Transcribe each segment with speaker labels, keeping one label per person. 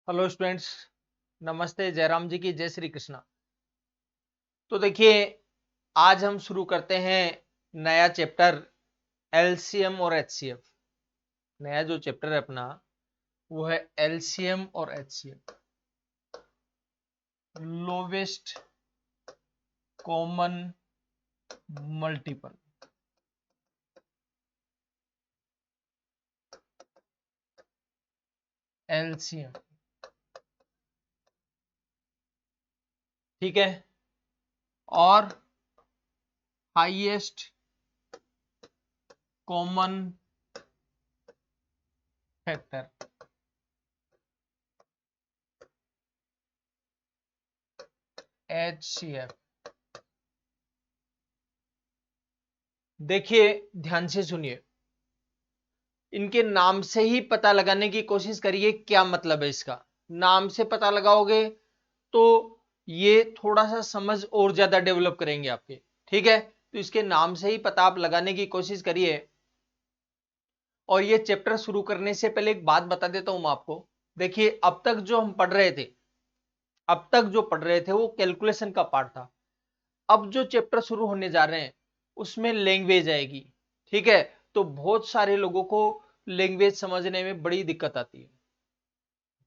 Speaker 1: Hello students, नमस्ते। जयराम जी की जय श्री कृष्णा। तो देखिए, आज हम शुरू करते हैं नया चैप्टर एलसीएम और एचसीएफ। नया जो चैप्टर है अपना वो है एलसीएम और HCF, lowest common multiple. LCM, ठीक है, और हाईएस्ट कॉमन फैक्टर एचसीएफ। देखिए, ध्यान से सुनिए, इनके नाम से ही पता लगाने की कोशिश करिए क्या मतलब है इसका। नाम से पता लगाओगे तो ये थोड़ा सा समझ और ज्यादा डेवलप करेंगे आपके, ठीक है। तो इसके नाम से ही पता आप लगाने की कोशिश करिए। और ये चैप्टर शुरू करने से पहले एक बात बता देता हूं मैं आपको। देखिए, अब तक जो हम पढ़ रहे थे, अब तक जो पढ़ रहे थे वो कैलकुलेशन का पार्ट था। अब जो चैप्टर शुरू होने जा रहे हैं उसमें लैंग्वेज आएगी, ठीक है। तो बहुत सारे लोगों को लैंग्वेज समझने में बड़ी दिक्कत आती है।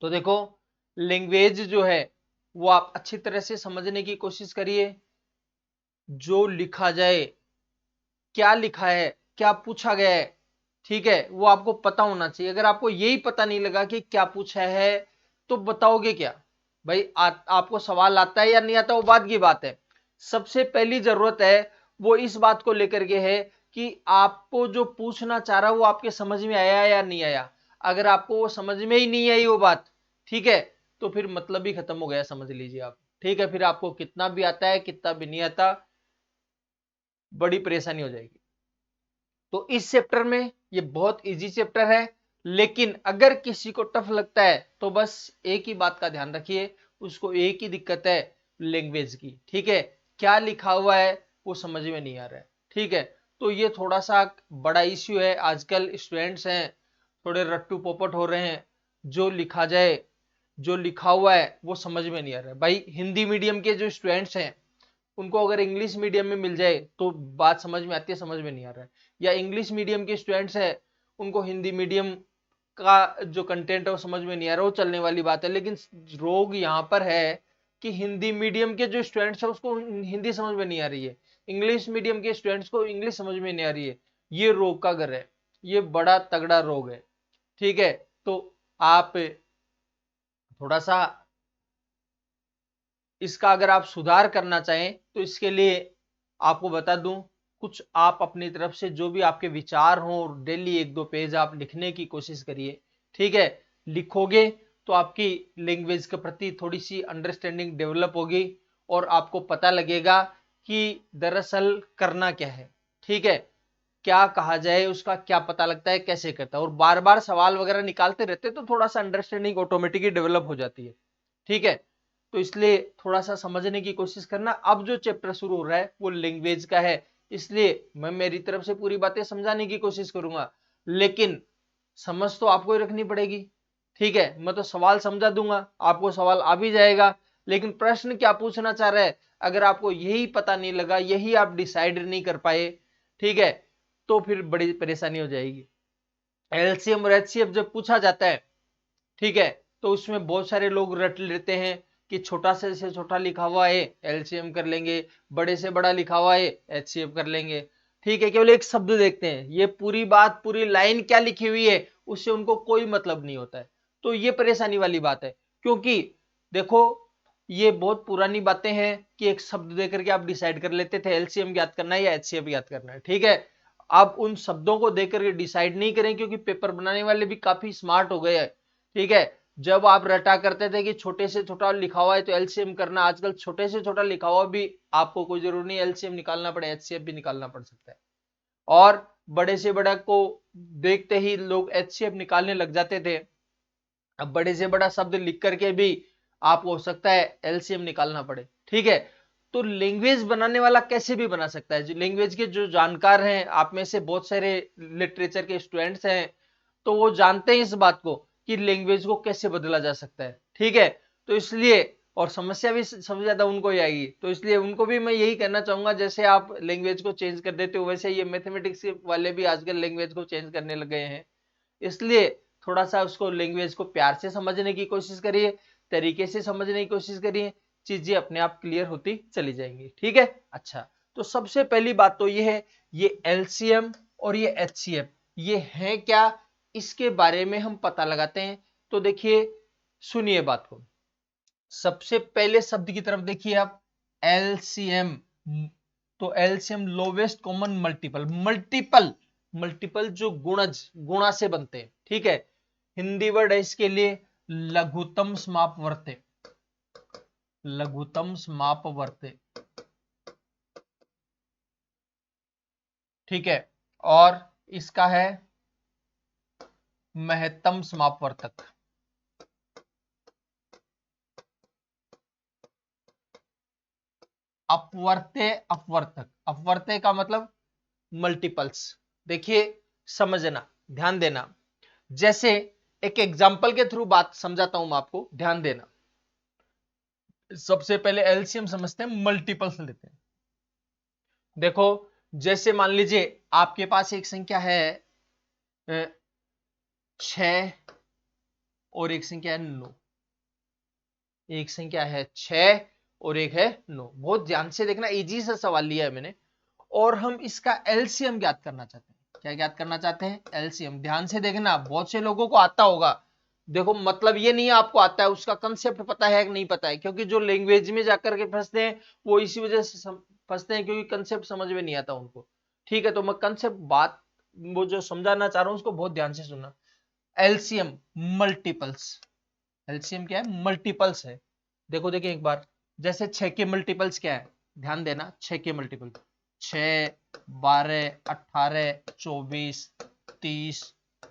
Speaker 1: तो देखो, लैंग्वेज जो है वो आप अच्छी तरह से समझने की कोशिश करिए। जो लिखा जाए, क्या लिखा है, क्या पूछा गया है, ठीक है, वो आपको पता होना चाहिए। अगर आपको यही पता नहीं लगा कि क्या पूछा है तो बताओगे क्या भाई? आपको सवाल आता है या नहीं आता वो बात की बात है। सबसे पहली जरूरत है वो इस बात को लेकर के है कि आपको जो पूछना चाह रहा है वो आपके समझ में आया या नहीं आया। अगर आपको वो समझ में ही नहीं आई वो बात, ठीक है, तो फिर मतलब ही खत्म हो गया, समझ लीजिए आप, ठीक है। फिर आपको कितना भी आता है कितना भी नहीं आता, बड़ी परेशानी हो जाएगी। तो इस चैप्टर में ये बहुत इजी चैप्टर है, लेकिन अगर किसी को टफ लगता है तो बस एक ही बात का ध्यान रखिए, उसको एक ही दिक्कत है, लैंग्वेज की, ठीक है। क्या लिखा हुआ है वो समझ में नहीं आ रहा है, ठीक है। तो ये थोड़ा सा बड़ा इश्यू है। आजकल स्टूडेंट्स हैं थोड़े रट्टू पोपट हो रहे हैं। जो लिखा जाए, जो लिखा हुआ है वो समझ में नहीं आ रहा है। भाई, हिंदी मीडियम के जो स्टूडेंट्स हैं उनको अगर इंग्लिश मीडियम में मिल जाए तो बात समझ में आती है, समझ में नहीं आ रहा है। या इंग्लिश मीडियम के स्टूडेंट्स हैं, उनको हिंदी मीडियम का जो कंटेंट है वो समझ में नहीं आ रहा, वो चलने वाली बात है। लेकिन रोग यहाँ पर है कि हिंदी मीडियम के जो स्टूडेंट्स हैं उसको हिंदी समझ में नहीं आ रही है, इंग्लिश मीडियम के स्टूडेंट्स को इंग्लिश समझ में नहीं आ रही है। ये रोग का घर है, ये बड़ा तगड़ा रोग है, ठीक है। तो आप थोड़ा सा इसका अगर आप सुधार करना चाहें तो इसके लिए आपको बता दूं, कुछ आप अपनी तरफ से जो भी आपके विचार हों, डेली एक दो पेज आप लिखने की कोशिश करिए, ठीक है। लिखोगे तो आपकी लैंग्वेज के प्रति थोड़ी सी अंडरस्टैंडिंग डेवलप होगी और आपको पता लगेगा कि दरअसल करना क्या है, ठीक है। क्या कहा जाए, उसका क्या पता लगता है, कैसे करता है। और बार बार सवाल वगैरह निकालते रहते तो थोड़ा सा अंडरस्टैंडिंग ऑटोमेटिकली डेवलप हो जाती है, ठीक है। तो इसलिए थोड़ा सा समझने की कोशिश करना। अब जो चैप्टर शुरू हो रहा है वो लैंग्वेज का है, इसलिए मैं मेरी तरफ से पूरी बातें समझाने की कोशिश करूंगा, लेकिन समझ तो आपको ही रखनी पड़ेगी, ठीक है। मैं तो सवाल समझा दूंगा, आपको सवाल आ भी जाएगा, लेकिन प्रश्न क्या पूछना चाह रहा है अगर आपको यही पता नहीं लगा, यही आप डिसाइड नहीं कर पाए, ठीक है, तो फिर बड़ी परेशानी हो जाएगी। एलसीएम और एचसीएफ जब पूछा जाता है, ठीक है, तो उसमें बहुत सारे लोग रट लेते हैं कि छोटा से छोटा लिखा हुआ है एलसीएम कर लेंगे, बड़े से बड़ा लिखा हुआ है एचसीएफ कर लेंगे, ठीक है। केवल एक शब्द देखते हैं, ये पूरी बात, पूरी लाइन क्या लिखी हुई है उससे उनको कोई मतलब नहीं होता है। तो ये परेशानी वाली बात है, क्योंकि देखो, ये बहुत पुरानी बातें हैं कि एक शब्द देकर के आप डिसाइड कर लेते थे एलसीएम ज्ञात करना है या एचसीएफ ज्ञात करना है, ठीक है। आप उन शब्दों को देकर के डिसाइड नहीं करें, क्योंकि पेपर बनाने वाले भी काफी स्मार्ट हो गए हैं, ठीक है। जब आप रटा करते थे कि छोटे से छोटा लिखा हुआ है तो एलसीएम करना, आजकल छोटे से छोटा लिखा हुआ भी आपको कोई जरूरी नहीं एलसीएम निकालना पड़े, एचसीएफ भी निकालना पड़ सकता है। और बड़े से बड़ा को देखते ही लोग एचसीएफ निकालने लग जाते थे। अब बड़े से बड़ा शब्द लिख करके भी आपको हो सकता है एलसीएम निकालना पड़े, ठीक है। तो लैंग्वेज बनाने वाला कैसे भी बना सकता है। जो लैंग्वेज के जो जानकार हैं, आप में से बहुत सारे लिटरेचर के स्टूडेंट्स हैं, तो वो जानते हैं इस बात को कि लैंग्वेज को कैसे बदला जा सकता है, ठीक है, तो इसलिए और समस्या भी सबसे ज्यादा उनको ही आएगी, तो इसलिए उनको भी मैं यही कहना चाहूंगा, जैसे आप लैंग्वेज को चेंज कर देते हो वैसे ये मैथमेटिक्स वाले भी आजकल लैंग्वेज को चेंज करने लग गए हैं। इसलिए थोड़ा सा उसको लैंग्वेज को प्यार से समझने की कोशिश करिए, तरीके से समझने की कोशिश करिए, चीजें अपने आप क्लियर होती चली जाएंगी। ठीक है, अच्छा, तो सबसे पहली बात तो ये है, ये एलसीएम और ये एचसीएफ ये है क्या, इसके बारे में हम पता लगाते हैं। तो देखिए, सुनिए बात को, सबसे पहले शब्द की तरफ देखिए आप, एलसीएम। तो LCM lowest common multiple, multiple जो गुणज गुणा से बनते हैं, ठीक है। हिंदी वर्ड है इसके लिए लघुत्तम समापवर्त्य, लघुत्तम समापवर्त्य, ठीक है। और इसका है महत्तम समापवर्तक, अपवर्त्य अपवर्तक, अपवर्त्य का मतलब मल्टीपल्स। देखिए समझना, ध्यान देना, जैसे एक एग्जांपल के थ्रू बात समझाता हूं मैं आपको, ध्यान देना। सबसे पहले एलसीएम समझते हैं, मल्टीपल्स लेते हैं। देखो, जैसे मान लीजिए आपके पास एक संख्या है 6 और एक संख्या है 9, एक संख्या है 6 और एक है 9। बहुत ध्यान से देखना, इजी सा सवाल लिया है मैंने, और हम इसका एलसीएम ज्ञात करना चाहते हैं। क्या ज्ञात करना चाहते हैं? एलसीएम। ध्यान से देखना, बहुत से लोगों को आता होगा। देखो, मतलब ये नहीं है आपको आता है, उसका कंसेप्ट पता है कि नहीं पता है, क्योंकि जो लैंग्वेज में जाकर के फंसते हैं वो इसी वजह से फंसते हैं, क्योंकि कंसेप्ट समझ में नहीं आता उनको। ठीक है, तो मैं कंसेप्ट बात वो जो समझाना चाह रहा हूं उसको बहुत ध्यान से सुनना। एलसीएम मल्टीपल्स, एलसीएम क्या है? मल्टीपल्स है। देखो देखिए एक बार, जैसे 6 के मल्टीपल्स क्या है, ध्यान देना, 6 के मल्टीपल 6, 12, 18, 24, 30,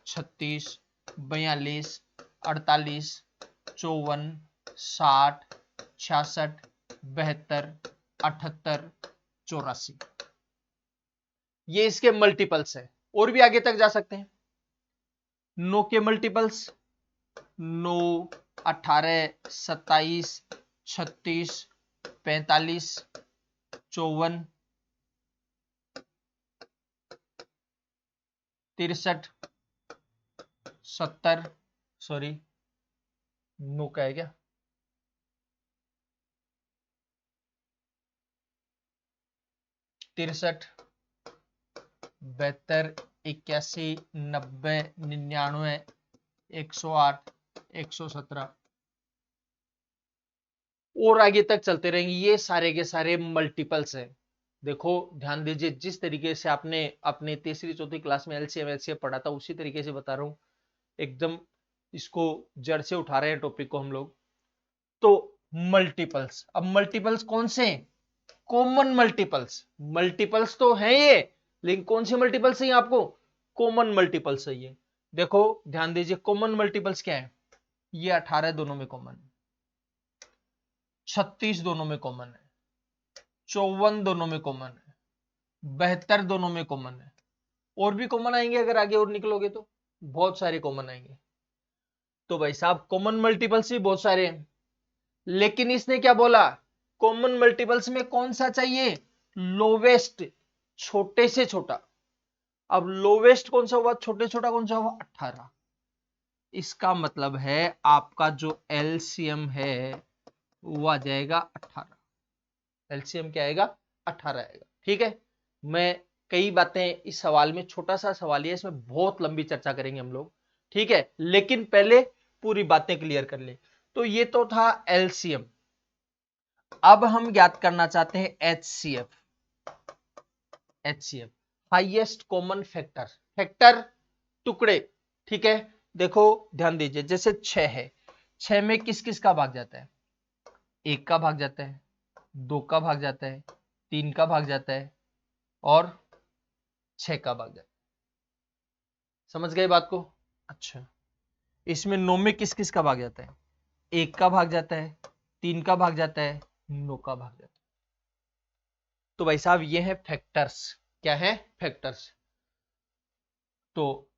Speaker 1: 36, 42, 48, 54, 60, 66, 72, 78, 84, ये इसके मल्टीपल्स है। और भी आगे तक जा सकते हैं। 9 के मल्टीपल्स 9, 18, 27, 36, 45, 54, 63, 70, सॉरी 9 का है क्या, 63, 72, 81, 90, 99, 108, 117 और आगे तक चलते रहेंगे। ये सारे के सारे मल्टीपल्स हैं। देखो ध्यान दीजिए, जिस तरीके से आपने अपने तीसरी चौथी क्लास में एलसीएम एलसीएम पढ़ा था उसी तरीके से बता रहा हूं, एकदम इसको जड़ से उठा रहे हैं टॉपिक को हम लोग। तो मल्टीपल्स, अब मल्टीपल्स कौन से? Common multiples. मल्टीपल्स तो है ये, लेकिन कौन से मल्टीपल्स है आपको? कॉमन मल्टीपल्स है ये। देखो ध्यान दीजिए, कॉमन मल्टीपल्स क्या है? ये 18 दोनों में कॉमन है, 36 दोनों में कॉमन है, 54 दोनों में कॉमन है, 72 दोनों में कॉमन है, और भी कॉमन आएंगे अगर आगे और निकलोगे तो बहुत सारे कॉमन आएंगे। तो भाई साहब कॉमन मल्टीपल्स भी बहुत सारे हैं, लेकिन इसने क्या बोला? कॉमन मल्टीपल्स में कौन सा चाहिए? लोवेस्ट, छोटे से छोटा। अब लोवेस्ट कौन सा हुआ, छोटे छोटा कौन सा हुआ? 18। इसका मतलब है आपका जो एलसीएम है वो आ जाएगा 18। एलसीएम क्या आएगा? 18 आएगा। ठीक है, मैं कई बातें इस सवाल में, छोटा सा सवाल है, इसमें बहुत लंबी चर्चा करेंगे हम लोग। ठीक है, लेकिन पहले पूरी बातें क्लियर कर ले। तो ये तो था एलसीएम। अब हम ज्ञात करना चाहते हैं HCF. HCF highest common factor, factor टुकड़े। ठीक है, देखो ध्यान दीजिए, जैसे 6 है, 6 में किस किस का भाग जाता है? 1 का भाग जाता है, 2 का भाग जाता है, 3 का भाग जाता है और 6 का भाग जाता है। समझ गए बात को? अच्छा, इसमें 9 में किस किस का भाग जाता है? 1 का भाग जाता है, 3 का भाग जाता है, 9 का भाग जाता है। तो भाई साहब ये है फैक्टर्स। क्या है? फैक्टर्स। तो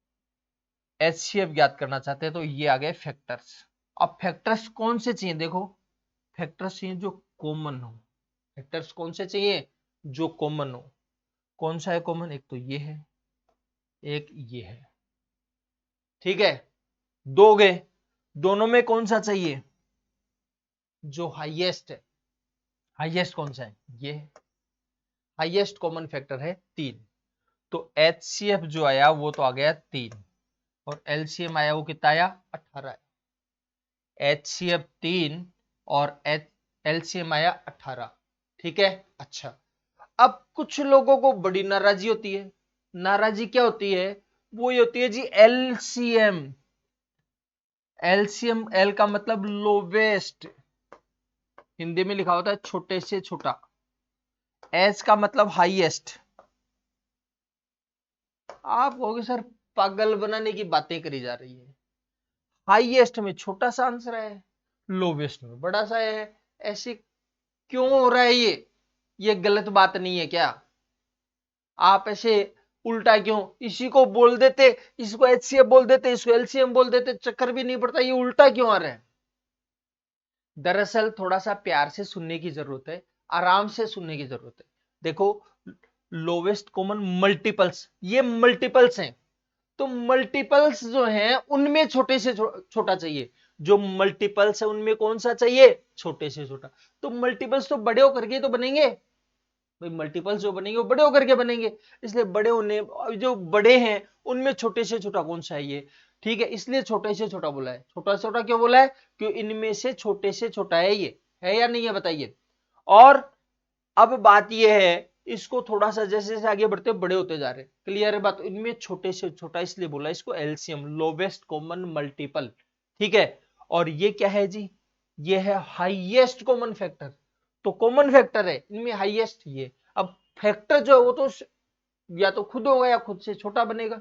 Speaker 1: एचसीएफ ज्ञात करना चाहते हैं तो ये आ गए फैक्टर्स। अब फैक्टर्स कौन से चाहिए, देखो फैक्टर्स चाहिए जो कॉमन हो। फैक्टर्स कौन से चाहिए, जो कॉमन हो। कौन सा है कॉमन, एक तो ये है, एक ये है, ठीक है। दो गए, दोनों में कौन सा चाहिए, जो हाईएस्ट है। हाईएस्ट कौन सा है, ये हाईएस्ट कॉमन फैक्टर है 3। तो HCF जो आया वो तो आ गया 3, और LCM आया वो कितना आया, 18 है। HCF 3 और LCM आया 18, ठीक है। अच्छा, अब कुछ लोगों को बड़ी नाराजी होती है। नाराजी क्या होती है, वो ये होती है जी LCM। LCM, L का मतलब लोवेस्ट, हिंदी में लिखा होता है छोटे से छोटा। H का मतलब हाईएस्ट। आप कहोगे सर पागल बनाने की बातें करी जा रही है, हाईएस्ट में छोटा सा आंसर है, लोवेस्ट में बड़ा सा है, ऐसे क्यों हो रहा है ये गलत बात नहीं है क्या। आप ऐसे उल्टा क्यों इसी को बोल देते, इसको HCF बोल देते, इसको LCM बोल देते, चक्कर भी नहीं पड़ता, ये उल्टा क्यों आ रहा है। दरअसल थोड़ा सा प्यार से सुनने की जरूरत है, आराम से सुनने की जरूरत है। देखो लोवेस्ट कॉमन मल्टीपल्स, ये मल्टीपल्स हैं, तो मल्टीपल्स जो हैं उनमें छोटे से छोटा चाहिए। जो मल्टीपल्स है उनमें कौन सा चाहिए, छोटे से छोटा। तो मल्टीपल्स तो बड़े होकर के तो बनेंगे भाई, मल्टीपल्स जो बनेंगे वो बड़े होकर के बनेंगे, इसलिए बड़े होने, जो बड़े हैं उनमें छोटे से छोटा कौन सा है ये, ठीक है, इसलिए छोटे से छोटा बोला है। छोटा से छोटा क्यों बोला है, क्योंकि इनमें से छोटे से छोटा है ये, है या नहीं है बताइए। और अब बात ये है, इसको थोड़ा सा जैसे जैसे आगे बढ़ते बड़े होते जा रहे, क्लियर है बात। इनमें छोटे से छोटा इसलिए बोला इसको LCM, लोवेस्ट कॉमन मल्टीपल, ठीक है। और ये क्या है जी, ये है हाईएस्ट कॉमन फैक्टर। तो कॉमन फैक्टर है इनमें हाईएस्ट ये। अब फैक्टर जो है वो तो या तो खुद होगा या खुद से छोटा बनेगा,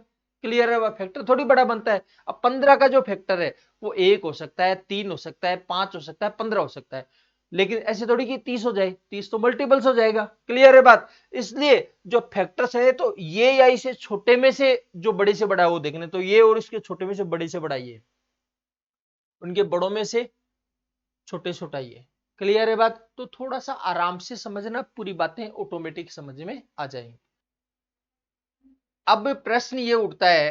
Speaker 1: क्लियर है। फैक्टर थोड़ी बड़ा बनता है। अब 15 का जो फैक्टर है वो 1 हो सकता है, 3 हो सकता है, 5 हो सकता है, 15 हो सकता है, लेकिन ऐसे थोड़ी कि 30 हो जाए, 30 तो मल्टीपल्स हो जाएगा, क्लियर है बात। इसलिए जो फैक्टर्स है तो ये या इसे छोटे में से जो बड़े से बड़ा है वो देखने, तो ये और इसके छोटे में से बड़े से बड़ा ये, उनके बड़ों में से छोटे छोटा ये, क्लियर है बात। तो थोड़ा सा आराम से समझना, पूरी बातें ऑटोमेटिक समझ में आ जाएंगी। अब प्रश्न ये उठता है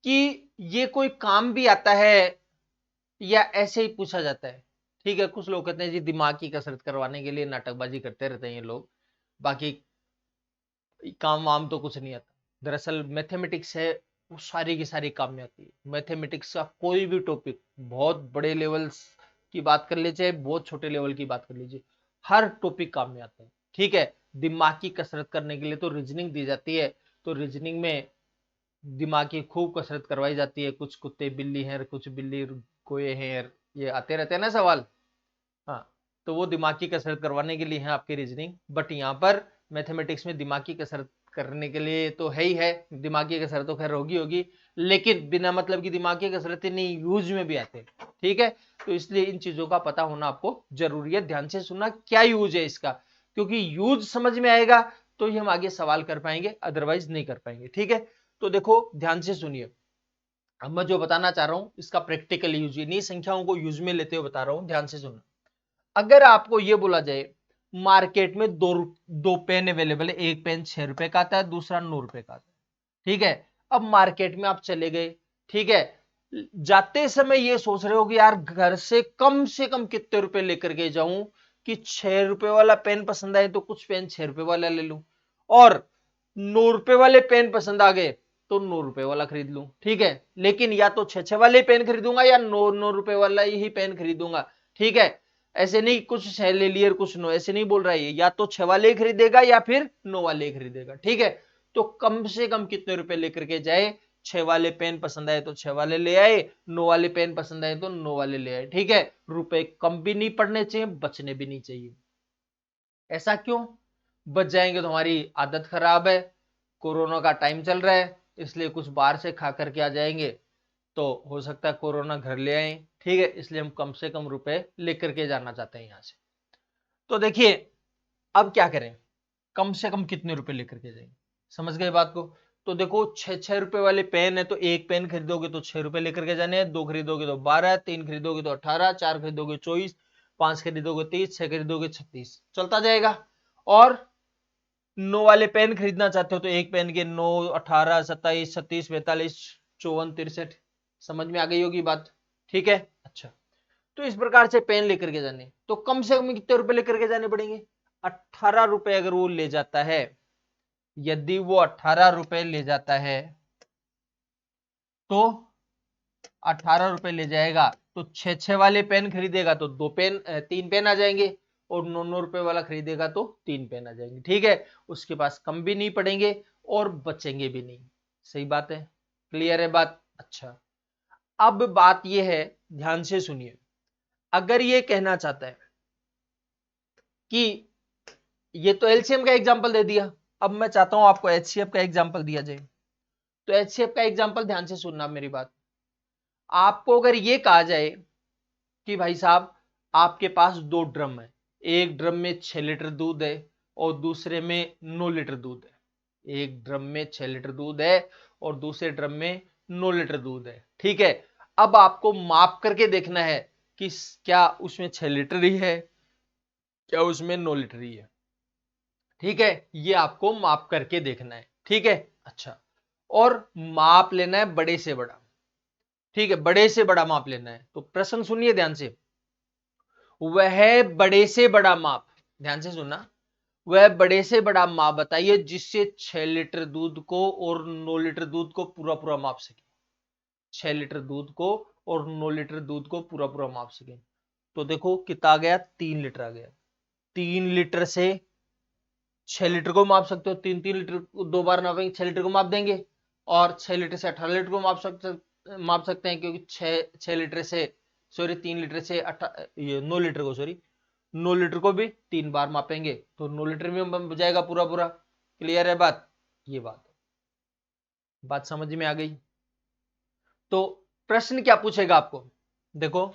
Speaker 1: कि ये कोई काम भी आता है या ऐसे ही पूछा जाता है, ठीक है। कुछ लोग कहते हैं जी दिमाग की कसरत करवाने के लिए नाटकबाजी करते रहते हैं ये लोग, बाकी काम वाम तो कुछ नहीं आता। दरअसल मैथमेटिक्स है वो सारी की सारी काम में आती है। मैथमेटिक्स का कोई भी टॉपिक, बहुत बड़े लेवल की बात कर लीजिए, बहुत छोटे लेवल की बात कर लीजिए, हर टॉपिक काम में आता है, ठीक है। दिमाग की कसरत करने के लिए तो रीजनिंग दी जाती है, तो रीजनिंग में दिमाग की खूब कसरत करवाई जाती है। कुछ कुत्ते बिल्ली हैं, कुछ बिल्ली कोए हैं, ये आते रहते हैं ना सवाल, हाँ। तो वो दिमाग की कसरत करवाने के लिए है आपकी रीजनिंग। बट यहाँ पर मैथमेटिक्स में दिमाग की कसरत करने के लिए तो है ही है, दिमाग की कसरत तो खैर होगी होगी, लेकिन बिना मतलब की दिमाग की कसरत नहीं, यूज में भी आते हैं, ठीक है। तो इसलिए इन चीजों का पता होना आपको जरूरी है। ध्यान से सुनना क्या यूज है इसका, क्योंकि यूज समझ में आएगा तो ही हम आगे सवाल कर पाएंगे, अदरवाइज नहीं कर पाएंगे, ठीक है। तो देखो ध्यान से सुनिए, अब मैं जो बताना चाह रहा हूं इसका प्रैक्टिकल यूज, इन्हीं संख्याओं को यूज में लेते हुए बता रहा हूं, ध्यान से सुनना। अगर आपको यह बोला जाए मार्केट में दो पेन अवेलेबल है, एक पेन 6 रुपए का आता है, दूसरा 9 रुपए का आता है, ठीक है। अब मार्केट में आप चले गए, ठीक है। जाते समय ये सोच रहे हो कि यार घर से कम कितने रुपए लेकर के जाऊं कि 6 रुपए वाला पेन पसंद आए तो कुछ पेन 6 रुपए वाला ले लूं, और 9 रुपए वाले पेन पसंद आ गए तो 9 रुपए वाला खरीद लूं, ठीक है। लेकिन या तो 6 वाले पेन खरीदूंगा या 9 रुपए वाला ही पेन खरीदूंगा, ठीक है। ऐसे नहीं कुछ 6 ले लिए कुछ 9, ऐसे नहीं बोल रहा है, या तो 6 वाले खरीदेगा या फिर 9 वाले खरीदेगा, ठीक है। तो कम से कम कितने रुपए लेकर के जाए, 6 वाले पेन पसंद आए तो 6 वाले ले आए, 9 वाले पेन पसंद आए तो 9 वाले ले आए, ठीक है। रुपए कम भी नहीं पड़ने चाहिए, बचने भी नहीं चाहिए। ऐसा क्यों, बच जाएंगे तो हमारी आदत खराब है, कोरोना का टाइम चल रहा है, इसलिए कुछ बाहर से खा करके आ जाएंगे तो हो सकता है कोरोना घर ले आए, ठीक है। इसलिए हम कम से कम रुपए लेकर के जाना चाहते हैं यहां से। तो देखिए अब क्या करें, कम से कम कितने रुपए लेकर के जाएंगे, समझ गए बात को। तो देखो 6 रुपए वाले पेन है, तो एक पेन खरीदोगे तो 6 रुपए लेकर के जाने हैं, 2 खरीदोगे तो 12, 3 खरीदोगे तो 18, 4 खरीदोगे 24, 5 खरीदोगे 30, 6 खरीदोगे 36, चलता जाएगा। और 9 वाले पेन खरीदना चाहते हो तो एक पेन के 9, 18, 27, 36, 45, 54, 63। समझ में आ गई होगी बात, ठीक है। अच्छा, तो इस प्रकार से पेन लेकर के जाने, तो कम से कम कितने रुपए लेकर के जाने पड़ेंगे? 18 रुपए अगर वो ले जाता है, यदि वो 18 रुपए ले जाता है, तो 18 रुपए ले जाएगा, तो 6 वाले पेन खरीदेगा तो 3 पेन आ जाएंगे, और 9 रुपए वाला खरीदेगा तो 3 पेन आ जाएंगे, ठीक है। उसके पास कम भी नहीं पड़ेंगे और बचेंगे भी नहीं। सही बात है, क्लियर है बात? अच्छा, अब बात यह है, ध्यान से सुनिए, अगर ये कहना चाहता है कि ये तो एलसीएम का एग्जांपल दे दिया, अब मैं चाहता हूं आपको एचसीएफ का एग्जांपल दिया जाए। तो एचसीएफ का एग्जांपल ध्यान से सुनना मेरी बात। आपको अगर ये कहा जाए कि भाई साहब आपके पास 2 ड्रम है, एक ड्रम में 6 लीटर दूध है और दूसरे में 9 लीटर दूध है। एक ड्रम में 6 लीटर दूध है और दूसरे ड्रम में 9 लीटर दूध है, ठीक है। अब आपको माप करके देखना है कि क्या उसमें 6 लीटर ही है, क्या उसमें 9 लीटर ही है, ठीक है। ये आपको माप करके देखना है, ठीक है। अच्छा, और माप लेना है बड़े से बड़ा, ठीक है, बड़े से बड़ा माप लेना है। तो प्रश्न सुनिए ध्यान से, वह बड़े से बड़ा माप, ध्यान से सुनना, वह बड़े से बड़ा माप बताइए जिससे 6 लीटर दूध को और 9 लीटर दूध को पूरा पूरा माप सके। 6 लीटर दूध को और 9 लीटर दूध को पूरा पूरा माप सके। तो देखो कितना आ गया, 3 लीटर आ गया। 3 लीटर से 6 लीटर को माप सकते हो, 3 लीटर 2 बार नापेंगे, 6 लीटर को माप देंगे। और 6 लीटर से 18 लीटर को माप सकते हैं, क्योंकि 6 लीटर से, सॉरी 3 लीटर से 9 लीटर को, सॉरी 9 लीटर को भी 3 बार मापेंगे, तो 9 लीटर में बन जाएगा पूरा पूरा। क्लियर है बात? ये बात समझ में आ गई? तो प्रश्न क्या पूछेगा आपको, देखो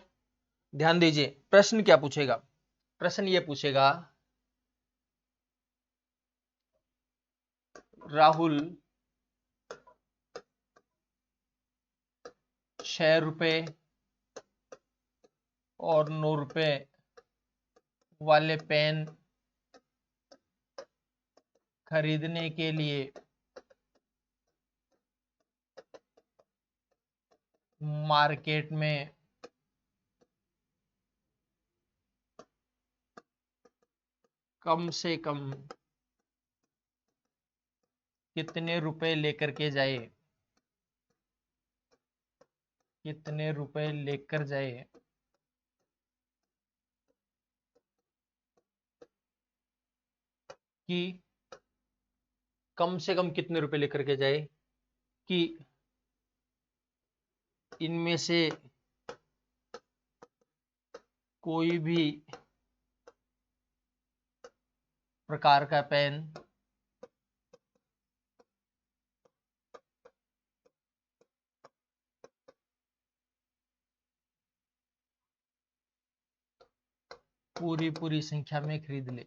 Speaker 1: ध्यान दीजिए, प्रश्न क्या पूछेगा? प्रश्न ये पूछेगा, राहुल 6 रुपए और 9 रुपए वाले पेन खरीदने के लिए मार्केट में कम से कम कितने रुपए लेकर के जाए, कितने रुपए लेकर जाए, कि कम से कम कितने रुपए लेकर के जाए कि इनमें से कोई भी प्रकार का पेन पूरी संख्या में खरीद ले।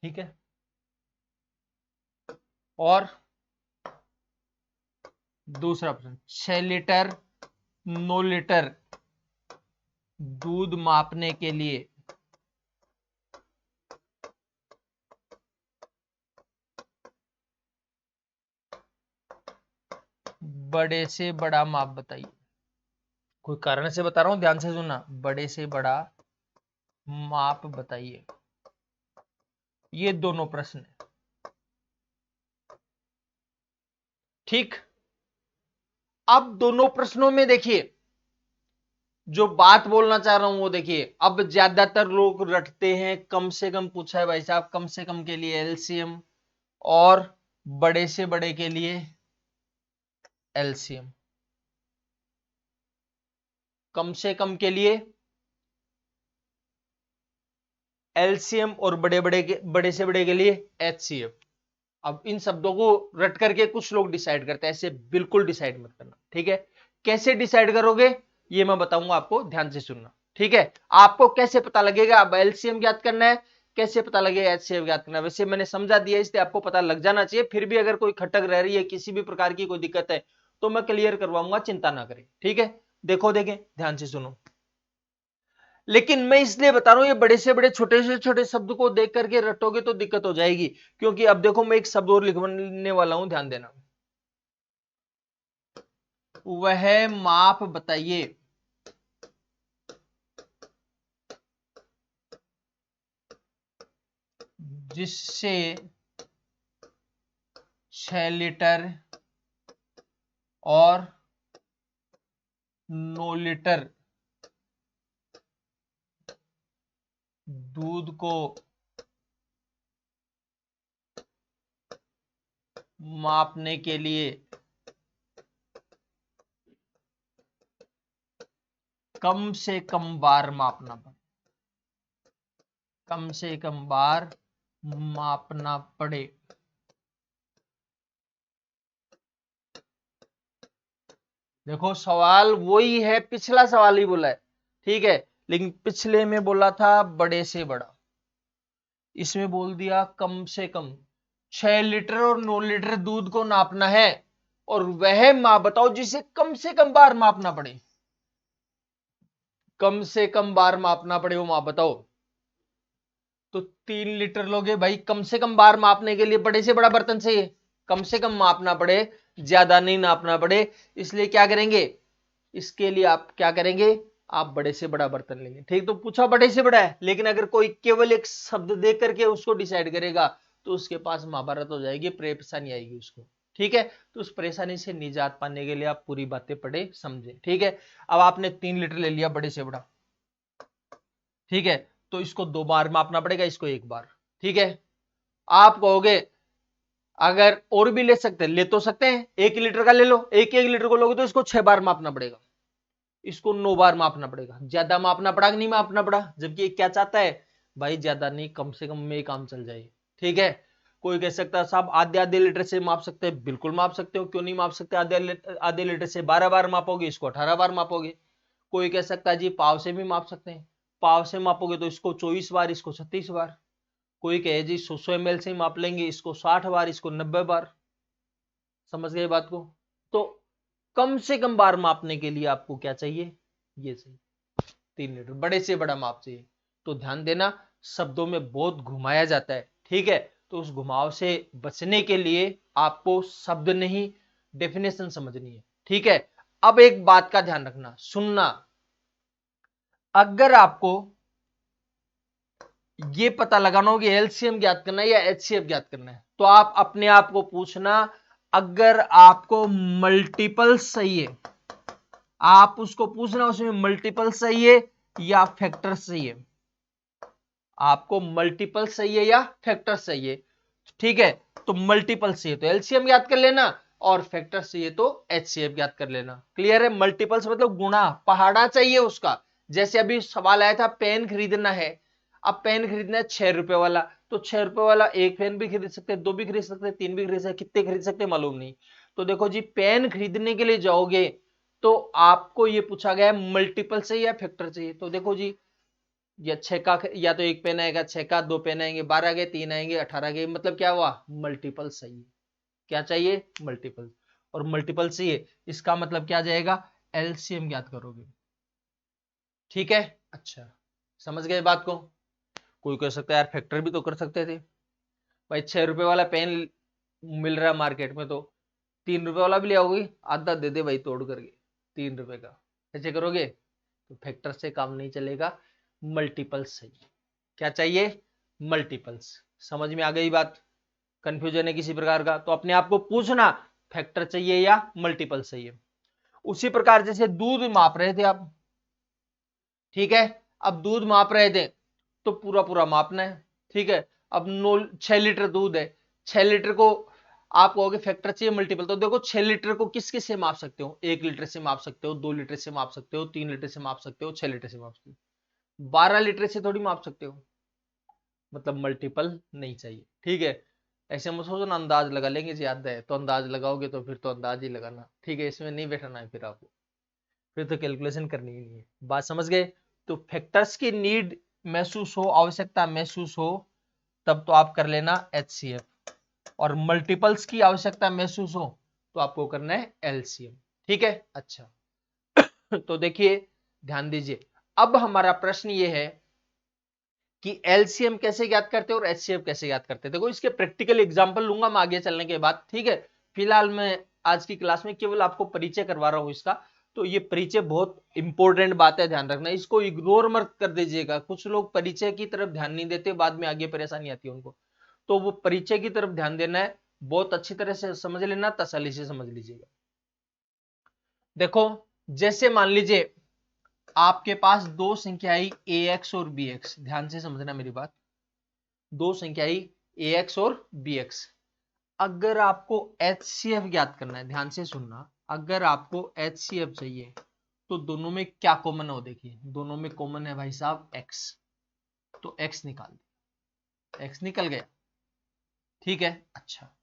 Speaker 1: ठीक है, और दूसरा प्रश्न, 6 लीटर 9 लीटर दूध मापने के लिए बड़े से बड़ा माप बताइए। कोई कारण से बता रहा हूं, ध्यान से सुनना, बड़े से बड़ा माप बताइए। ये दोनों प्रश्न है, ठीक। अब दोनों प्रश्नों में देखिए, जो बात बोलना चाह रहा हूं वो देखिए। अब ज्यादातर लोग रटते हैं, कम से कम पूछा है भाई साहब, कम से कम के लिए एलसीएम और बड़े से बड़े के लिए एलसीएम। कम से कम के लिए एलसीएम और बड़े से बड़े के लिए एचसीएफ। अब इन शब्दों को रट करके कुछ लोग डिसाइड करते हैं, ऐसे बिल्कुल डिसाइड मत करना, ठीक है। कैसे डिसाइड करोगे ये मैं बताऊंगा आपको, ध्यान से सुनना, ठीक है, आपको कैसे पता लगेगा? अब एलसीएम ज्ञात करना है, कैसे पता लगेगा एचसीएफ ज्ञात करना है? वैसे मैंने समझा दिया, इसलिए आपको पता लग जाना चाहिए। फिर भी अगर कोई खटक रह रही है, किसी भी प्रकार की कोई दिक्कत है, तो मैं क्लियर करवाऊंगा, चिंता ना करें। ठीक है, देखो देखें, ध्यान से सुनो। लेकिन मैं इसलिए बता रहा हूं, ये बड़े से बड़े छोटे से छोटे शब्द को देख करके रटोगे तो दिक्कत हो जाएगी। क्योंकि अब देखो, मैं एक शब्द और लिखने वाला हूं, ध्यान देना। वह माप बताइए जिससे 6 लीटर और 9 लीटर दूध को मापने के लिए कम से कम बार मापना पड़े, कम से कम बार मापना पड़े। देखो, सवाल वही है, पिछला सवाल ही बोला है, ठीक है, लेकिन पिछले में बोला था बड़े से बड़ा, इसमें बोल दिया कम से कम। 6 लीटर और 9 लीटर दूध को नापना है, और वह माप बताओ जिसे कम से कम बार मापना पड़े, कम से कम बार मापना पड़े, वो माप बताओ। तो 3 लीटर लोगे भाई, कम से कम बार मापने के लिए बड़े से बड़ा बर्तन चाहिए, कम से कम मापना पड़े, ज्यादा नहीं नापना पड़े, इसलिए क्या करेंगे, इसके लिए आप क्या करेंगे, आप बड़े से बड़ा बर्तन लेंगे। ठीक, तो पूछा बड़े से बड़ा है, लेकिन अगर कोई केवल एक शब्द देख करके उसको डिसाइड करेगा तो उसके पास महाभारत हो जाएगी, परेशानी आएगी उसको। ठीक है, तो उस परेशानी से निजात पाने के लिए आप पूरी बातें पढ़े समझे। ठीक है, अब आपने 3 लीटर ले लिया बड़े से बड़ा, ठीक है, तो इसको 2 बार मापना पड़ेगा, इसको 1 बार। ठीक है, आप कहोगे अगर और भी ले सकते हैं, ले तो सकते हैं, 1 लीटर का ले लो, 1 लीटर को लोगे तो इसको 6 बार मापना पड़ेगा, इसको 9 बार मापना पड़ेगा। ज्यादा मापना पड़ा कि नहीं मापना पड़ा? जबकि ये क्या चाहता है भाई, ज्यादा नहीं, कम से कम में काम चल जाए। ठीक है, कोई कह सकता है साहब आधे आधे लीटर से माप सकते हैं, बिल्कुल माप सकते हो, क्यों नहीं माप सकते? आधे लीटर से 12 बार मापोगे, इसको 18 बार मापोगे। कोई कह सकता है जी पाव से भी माप सकते हैं, पाव से मापोगे तो इसको 24 बार, इसको 36 बार। कोई कहे जी 100 ml से ही माप लेंगे, इसको 60 बार, इसको 90 बार। समझ गए बात को? तो कम से कम बार मापने के लिए आपको क्या चाहिए, ये चाहिए 3 लीटर, बड़े से बड़ा माप चाहिए। तो ध्यान देना, शब्दों में बहुत घुमाया जाता है। ठीक है, तो उस घुमाव से बचने के लिए आपको शब्द नहीं, डेफिनेशन समझनी है। ठीक है, अब एक बात का ध्यान रखना, सुनना, अगर आपको ये पता लगाना हो कि एलसीएम ज्ञात करना है या एचसीएफ ज्ञात करना है, तो आप अपने आप को पूछना, अगर आपको मल्टीपल चाहिए, आप उसको पूछना उसमें मल्टीपल चाहिए या फैक्टर चाहिए, आपको मल्टीपल चाहिए या फैक्टर चाहिए। ठीक है, तो मल्टीपल चाहिए तो एलसीएम ज्ञात कर लेना, और फैक्टर चाहिए तो एचसीएफ ज्ञात कर लेना। क्लियर है? मल्टीपल्स मतलब गुणा, पहाड़ा चाहिए उसका। जैसे अभी सवाल आया था पेन खरीदना है, अब पेन खरीदना है 6 रुपए वाला, तो 6 रुपए वाला एक पेन भी खरीद सकते हैं, 2 भी खरीद सकते हैं, 3 भी खरीद सकते हैं, कितने खरीद सकते हैं मालूम नहीं। तो देखो जी, पेन खरीदने के लिए जाओगे तो आपको ये पूछा गया है मल्टीपल चाहिए या फैक्टर चाहिए। तो देखो जी, या 6 का, या तो एक पेन आएगा 6 का, 2 पेन आएंगे 12 के, 3 आएंगे 18 के, मतलब क्या हुआ, मल्टीपल चाहिए। क्या चाहिए? मल्टीपल। और मल्टीपल चाहिए, इसका मतलब क्या जाएगा, एलसीएम ज्ञात करोगे। ठीक है, अच्छा, समझ गए बात को? कोई कह सकता है यार फैक्टर भी तो कर सकते थे भाई, 6 रुपए वाला पेन मिल रहा है मार्केट में, तो 3 रुपए वाला भी ले आओगे, आधा दे दे भाई तोड़ करके, 3 रुपए का, ऐसे करोगे? तो फैक्टर से काम नहीं चलेगा, मल्टीपल्स चाहिए। क्या चाहिए? मल्टीपल्स। समझ में आ गई बात? कंफ्यूजन है किसी प्रकार का तो अपने आप को पूछना, फैक्टर चाहिए या मल्टीपल चाहिए। उसी प्रकार जैसे दूध माप रहे थे आप, ठीक है, अब दूध माप रहे थे तो पूरा पूरा मापना है। ठीक है, अब 6 लीटर दूध है, 6 लीटर को आप कहोगे फैक्टर चाहिए मल्टीपल, तो देखो 6 लीटर को किस किस से माप सकते हो, 1 लीटर से माप सकते हो, 2 लीटर से माप सकते हो, 3 लीटर से माप सकते हो, 6 लीटर से माप सकते हो, 12 लीटर से थोड़ी माप सकते हो, मतलब मल्टीपल नहीं चाहिए। ठीक है, ऐसे मत सोचो ना अंदाज लगा लेंगे जी याद है, तो अंदाज लगाओगे तो फिर तो अंदाज ही लगाना। ठीक है, इसमें नहीं बैठाना है फिर आपको, फिर तो कैलकुलेशन करनी ही नहीं है। बात समझ गए? तो फैक्टर्स की नीड महसूस हो, आवश्यकता महसूस हो, तब तो आप कर लेना HCF, और मल्टीपल्स की आवश्यकता महसूस हो तो आपको करना है LCM। ठीक है, अच्छा तो देखिए ध्यान दीजिए, अब हमारा प्रश्न ये है कि LCM कैसे ज्ञात करते हैं और HCF कैसे ज्ञात करते हैं। देखो इसके प्रैक्टिकल एग्जांपल लूंगा मैं आगे चलने के बाद, ठीक है। फिलहाल मैं आज की क्लास में केवल आपको परिचय करवा रहा हूं इसका, तो ये परिचय बहुत इंपॉर्टेंट बात है, ध्यान रखना, इसको इग्नोर मत कर दीजिएगा। कुछ लोग परिचय की तरफ ध्यान नहीं देते, बाद में आगे परेशानी आती है उनको, तो वो परिचय की तरफ ध्यान देना है, बहुत अच्छी तरह से समझ लेना, तसल्ली से समझ लीजिएगा। देखो जैसे मान लीजिए आपके पास दो संख्याएं AX और BX, ध्यान से समझना मेरी बात, दो संख्याएं AX और BX। अगर आपको HCF ज्ञात करना है, ध्यान से सुनना, अगर आपको HCF चाहिए तो दोनों में क्या कॉमन हो, देखिए दोनों में कॉमन है भाई साहब X, तो X निकाल दे, X निकल गया, ठीक है। अच्छा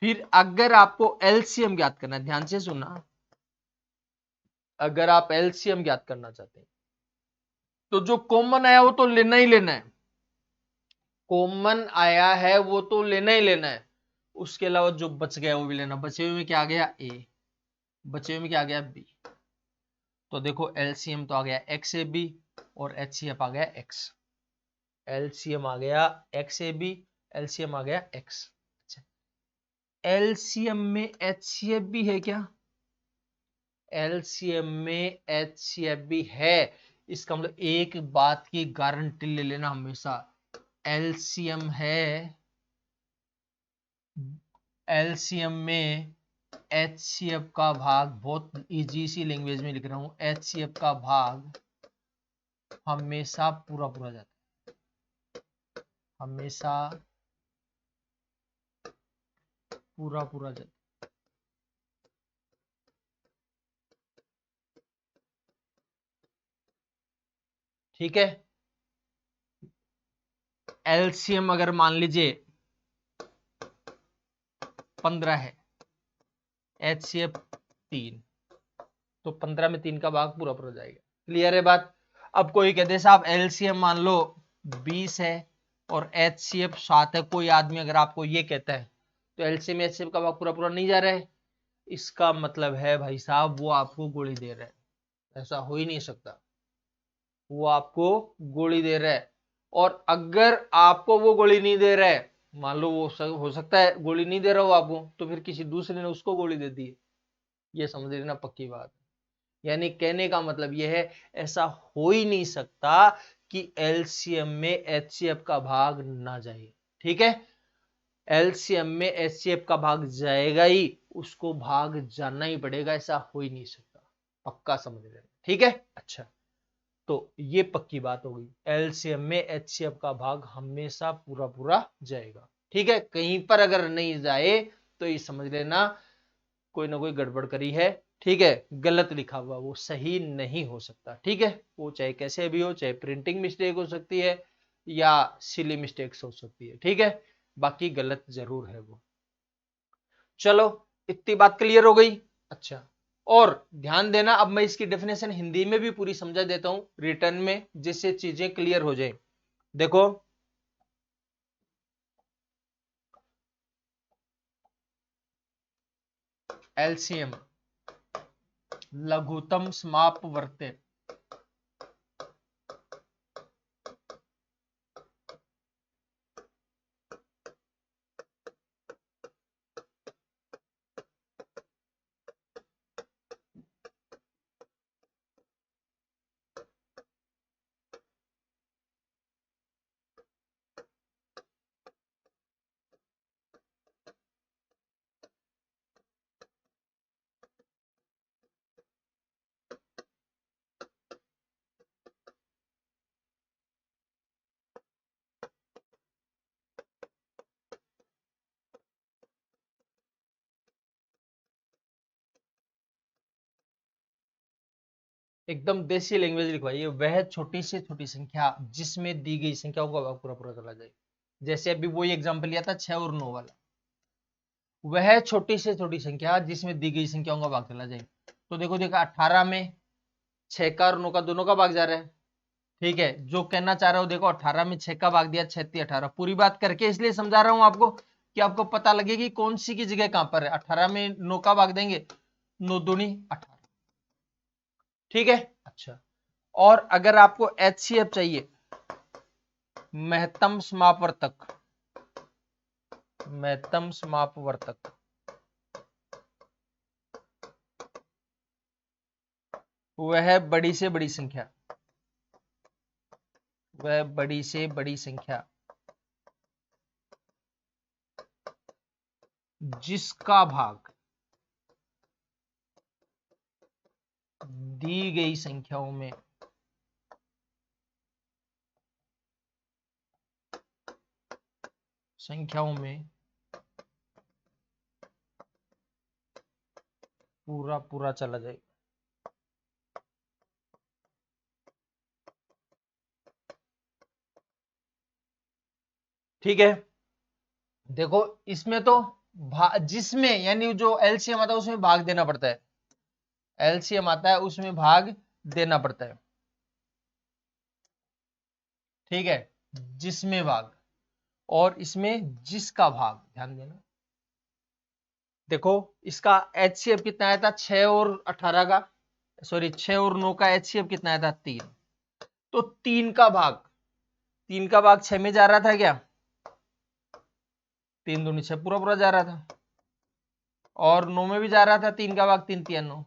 Speaker 1: फिर अगर आपको LCM ज्ञात करना है, ध्यान से सुनना, अगर आप LCM ज्ञात करना चाहते हैं तो जो कॉमन आया वो तो लेना ही लेना है, कॉमन आया है वो तो लेना ही लेना है, उसके अलावा जो बच गया वो भी लेना। बचे हुए में क्या आ गया A, बचे हुए में क्या आ गया B, तो देखो LCM तो आ गया XAB और HCF आ गया X, LCM आ गया XAB, LCM आ गया X। अच्छा LCM में HCF भी है क्या, LCM में HCF भी है, इसका मतलब एक बात की गारंटी ले लेना हमेशा, LCM है, LCM में HCF का भाग, बहुत इजी सी लैंग्वेज में लिख रहा हूं, HCF का भाग हमेशा पूरा पूरा जाता है, हमेशा पूरा पूरा जाता है। ठीक है, LCM अगर मान लीजिए 15 है, HCF 3, तो 15 में 3 का भाग पूरा पूरा जाएगा। क्लियर है बात। अब कोई कहते साहब LCM मान लो 20 है और HCF 7 है, कोई आदमी अगर आपको ये कहता है तो LCM HCF का भाग पूरा पूरा नहीं जा रहा है, इसका मतलब है भाई साहब वो आपको गोली दे रहा है, ऐसा हो ही नहीं सकता, वो आपको गोली दे रहा है। और अगर आपको वो गोली नहीं दे रहा है, मान लो वो हो सकता है गोली नहीं दे रहा हो आपको, तो फिर किसी दूसरे ने उसको गोली दे दी है, ये समझ लेना पक्की बात। यानी कहने का मतलब यह है ऐसा हो ही नहीं सकता कि LCM में HCF का भाग ना जाए, ठीक है। LCM में HCF का भाग जाएगा ही, उसको भाग जाना ही पड़ेगा, ऐसा हो ही नहीं सकता, पक्का समझ लेना, ठीक है। अच्छा तो ये पक्की बात हो गई, LCM में HCF का भाग हमेशा पूरा पूरा जाएगा, ठीक है। कहीं पर अगर नहीं जाए तो ये समझ लेना कोई ना कोई गड़बड़ करी है, ठीक है, गलत लिखा हुआ, वो सही नहीं हो सकता, ठीक है। वो चाहे कैसे भी हो, चाहे प्रिंटिंग मिस्टेक हो सकती है या सिली मिस्टेक्स हो सकती है, ठीक है, बाकी गलत जरूर है वो। चलो इतनी बात क्लियर हो गई। अच्छा और ध्यान देना, अब मैं इसकी डेफिनेशन हिंदी में भी पूरी समझा देता हूं रिटर्न में, जिससे चीजें क्लियर हो जाए। देखो LCM लघुत्तम समापवर्ती, एकदम देसी लैंग्वेज लिखवाइए, वह छोटी से छोटी संख्या जिसमें दी गई संख्याओं का भाग पूरा पूरा चला जाए। जैसे अभी वही एग्जांपल लिया था 6 और 9 वाला, वह छोटी से छोटी संख्या जिसमें दी गई संख्याओं का भाग चला जाए। तो देखो देखो 18 में 6 का और 9 का दोनों का भाग जा रहा है, ठीक है, जो कहना चाह रहा हूं देखो, 18 में 6 का भाग दिया, 6 × 18, पूरी बात करके इसलिए समझा रहा हूं आपको कि आपको पता लगे कि कौन सी की जगह कहां पर है। 18 में 9 का भाग देंगे, 9 दूनी 18। ठीक है, अच्छा। और अगर आपको HCF चाहिए, महत्तम समापवर्तक, महत्तम समापवर्तक, वह बड़ी से बड़ी संख्या, वह बड़ी से बड़ी संख्या जिसका भाग दी गई संख्याओं में पूरा पूरा चला जाए। ठीक है, देखो इसमें तो जिसमें यानी जो एलसीएम आता है उसमें भाग देना पड़ता है, एलसीएम आता है उसमें भाग देना पड़ता है। ठीक है, जिसमें भाग, और इसमें जिसका भाग, ध्यान देना। देखो इसका HCF कितना आया था, 6 और 18 का, सॉरी 6 और 9 का HCF कितना आया था, 3। तो 3 का भाग 6 में जा रहा था क्या, 3 दूनी 6, पूरा पूरा जा रहा था, और 9 में भी जा रहा था, 3 का भाग 3 × 9।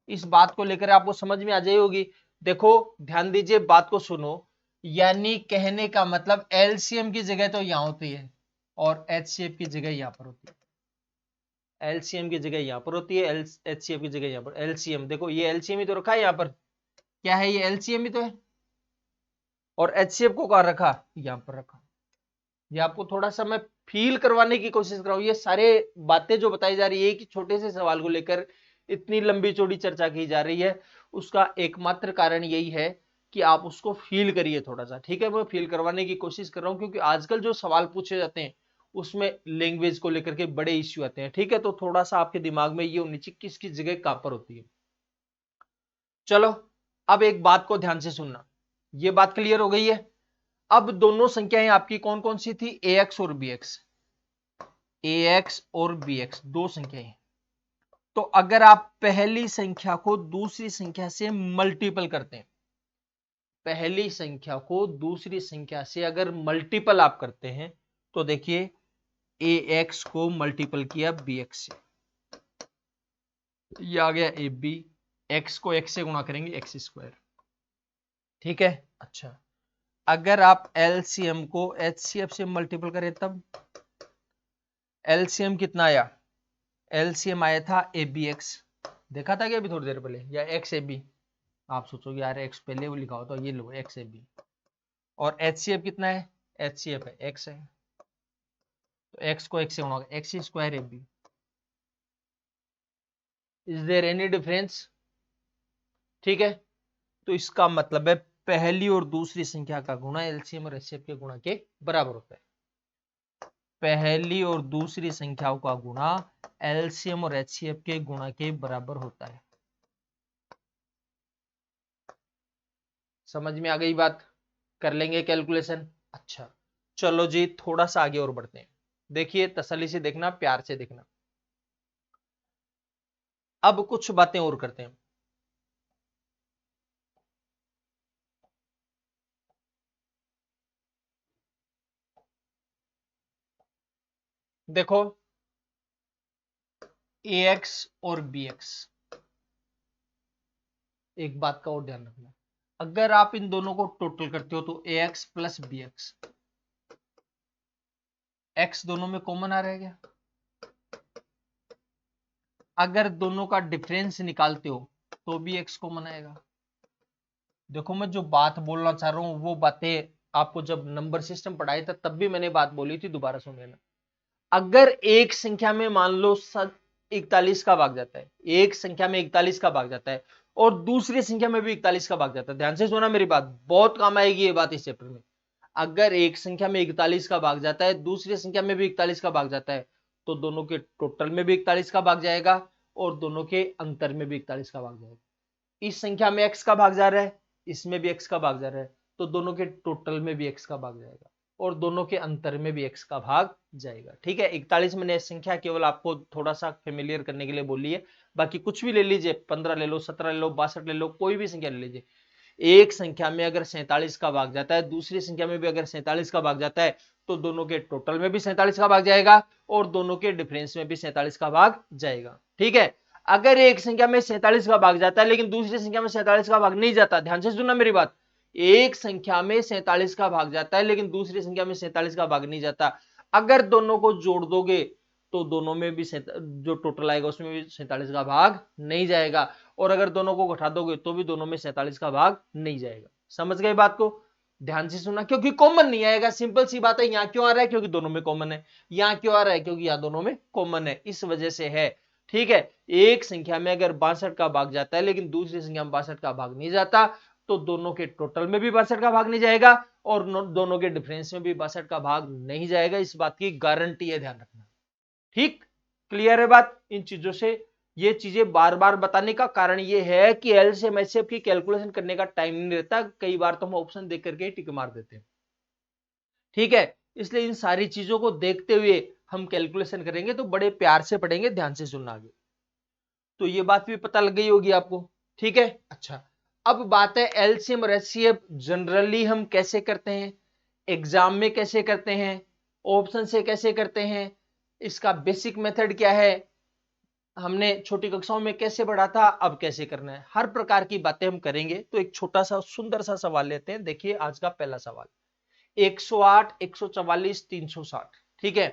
Speaker 1: इस बात को लेकर आपको समझ में आ जाई होगी। देखो ध्यान दीजिए, बात को सुनो, यानी कहने का मतलब एलसीएम की जगह तो यहां होती है और एचसीएफ की जगह यहां पर होती है, एलसीएम की जगह यहां पर होती है, एचसीएफ की जगह यहां पर। एलसीएम देखो, ये एलसीएम ही तो रखा है यहां पर, क्या है ये, एलसीएम ही तो है, और एचसीएफ को कहां रखा, यहां पर रखा। ये आपको थोड़ा सा मैं फील करवाने की कोशिश कर रहा हूं, ये सारे बातें जो बताई जा रही है कि छोटे से सवाल को लेकर इतनी लंबी चौड़ी चर्चा की जा रही है, उसका एकमात्र कारण यही है कि आप उसको फील करिए थोड़ा सा। ठीक है, मैं फील करवाने की कोशिश कर रहा हूं, क्योंकि आजकल जो सवाल पूछे जाते हैं उसमें लैंग्वेज को लेकर के बड़े इश्यू आते हैं। ठीक है, तो थोड़ा सा आपके दिमाग में ये होनी चाहिए किसकी जगह कहां पर होती है। चलो, अब एक बात को ध्यान से सुनना, ये बात क्लियर हो गई है। अब दोनों संख्याएं आपकी कौन कौन सी थी, AX और BX, AX और BX दो संख्याएं। तो अगर आप पहली संख्या को दूसरी संख्या से मल्टीपल करते हैं, पहली संख्या को दूसरी संख्या से अगर मल्टीपल आप करते हैं, तो देखिए AX को मल्टीपल किया BX से, ये आ गया AB, X को X से गुणा करेंगे X²। ठीक है, अच्छा। अगर आप LCM को HCF से मल्टीपल करें तब LCM कितना आया, LCM आया था ABX, देखा था क्या अभी थोड़ी देर पहले, या XAB। आप सोचोगे यार X पहले वो लिखा होता, ये लो XAB। और HCF कितना है, HCF है X है, तो X को X से गुणा होगा, X² AB। Is there any difference? ठीक है, तो इसका मतलब है पहली और दूसरी संख्या का गुणा LCM और HCF के गुणा के बराबर होता है। पहली और दूसरी संख्याओं का गुणा LCM और HCF के गुणा के बराबर होता है। समझ में आ गई बात? कर लेंगे कैलकुलेशन। अच्छा, चलो जी थोड़ा सा आगे और बढ़ते हैं। देखिए तसल्ली से देखना, प्यार से देखना। अब कुछ बातें और करते हैं। देखो AX और BX, एक बात का और ध्यान रखना, अगर आप इन दोनों को टोटल करते हो तो AX प्लस BX, X दोनों में कॉमन आ रहेगा। अगर दोनों का डिफरेंस निकालते हो तो भी X कॉमन आएगा। देखो मैं जो बात बोलना चाह रहा हूं वो बातें आपको जब नंबर सिस्टम पढ़ाया था तब भी मैंने बात बोली थी, दोबारा सुन लेना। अगर एक संख्या में मान लो 41 का भाग जाता है, एक संख्या में 41 का भाग जाता है और दूसरी संख्या में भी 41 का भाग जाता है, ध्यान से सुना मेरी बात, बहुत काम आएगी ये बात इस चैप्टर में। अगर एक संख्या में 41 का भाग जाता है, दूसरी संख्या में भी 41 का भाग जाता है, तो दोनों के टोटल में भी 41 का भाग जाएगा और दोनों के अंतर में भी 41 का भाग जाएगा। इस संख्या में x का भाग जा रहा है, इसमें भी x का भाग जा रहा है, तो दोनों के टोटल में भी x का भाग जाएगा और दोनों के अंतर में भी x का भाग जाएगा। ठीक है, 41 मैंने संख्या केवल आपको थोड़ा सा फेमिलियर करने के लिए बोली है, बाकी कुछ भी ले लीजिए, 15 ले लो, 17 ले लो, 62 ले लो, कोई भी संख्या ले लीजिए। एक संख्या में अगर 47 का भाग जाता है, दूसरी संख्या में भी अगर 47 का भाग जाता है, तो दोनों के टोटल में भी 47 का भाग जाएगा और दोनों के डिफरेंस में भी 47 का भाग जाएगा। ठीक है, अगर एक संख्या में 47 का भाग जाता है लेकिन दूसरी संख्या में 47 का भाग नहीं जाता, ध्यान से सुनना मेरी बात, एक संख्या में 47 का भाग जाता है लेकिन दूसरी संख्या में 47 का भाग नहीं जाता, अगर दोनों को जोड़ दोगे तो दोनों में भी जो टोटल आएगा उसमें भी 47 का भाग नहीं जाएगा, और अगर दोनों को घटा दोगे तो भी दोनों में 47 का भाग नहीं जाएगा। समझ गए बात को? ध्यान से सुनना, क्योंकि कॉमन नहीं आएगा, सिंपल सी बात है। यहां क्यों आ रहा है? क्योंकि दोनों में कॉमन है। यहां क्यों आ रहा है? क्योंकि यहां दोनों में कॉमन है, इस वजह से है। ठीक है, एक संख्या में अगर 62 का भाग जाता है लेकिन दूसरी संख्या में 62 का भाग नहीं जाता, तो दोनों के टोटल में भी 62 का भाग नहीं जाएगा और दोनों के डिफरेंस में भी 62 का भाग नहीं जाएगा। इस बात की गारंटी है, ध्यान रखना। ठीक, क्लियर है बात इन चीजों से? ये चीजें बार बार बताने का कारण ये है कि एलसीएम एचसीएफ की कैलकुलेशन करने का टाइम नहीं रहता, कई बार तो हम ऑप्शन देख करके टिक मार देते हैं। ठीक है, इसलिए इन सारी चीजों को देखते हुए हम कैलकुलेशन करेंगे, तो बड़े प्यार से पढ़ेंगे, ध्यान से सुनना आगे। तो ये बात भी पता लग गई होगी आपको। ठीक है, अच्छा, अब बात है एलसीएम और एचसीएफ जनरली हम कैसे करते हैं, एग्जाम में कैसे करते हैं, ऑप्शन से कैसे करते हैं, इसका बेसिक मेथड क्या है, हमने छोटी कक्षाओं में कैसे पढ़ा था, अब कैसे करना है, हर प्रकार की बातें हम करेंगे। तो एक छोटा सा सुंदर सा सवाल लेते हैं। देखिए आज का पहला सवाल, 108, 144, 360। ठीक है,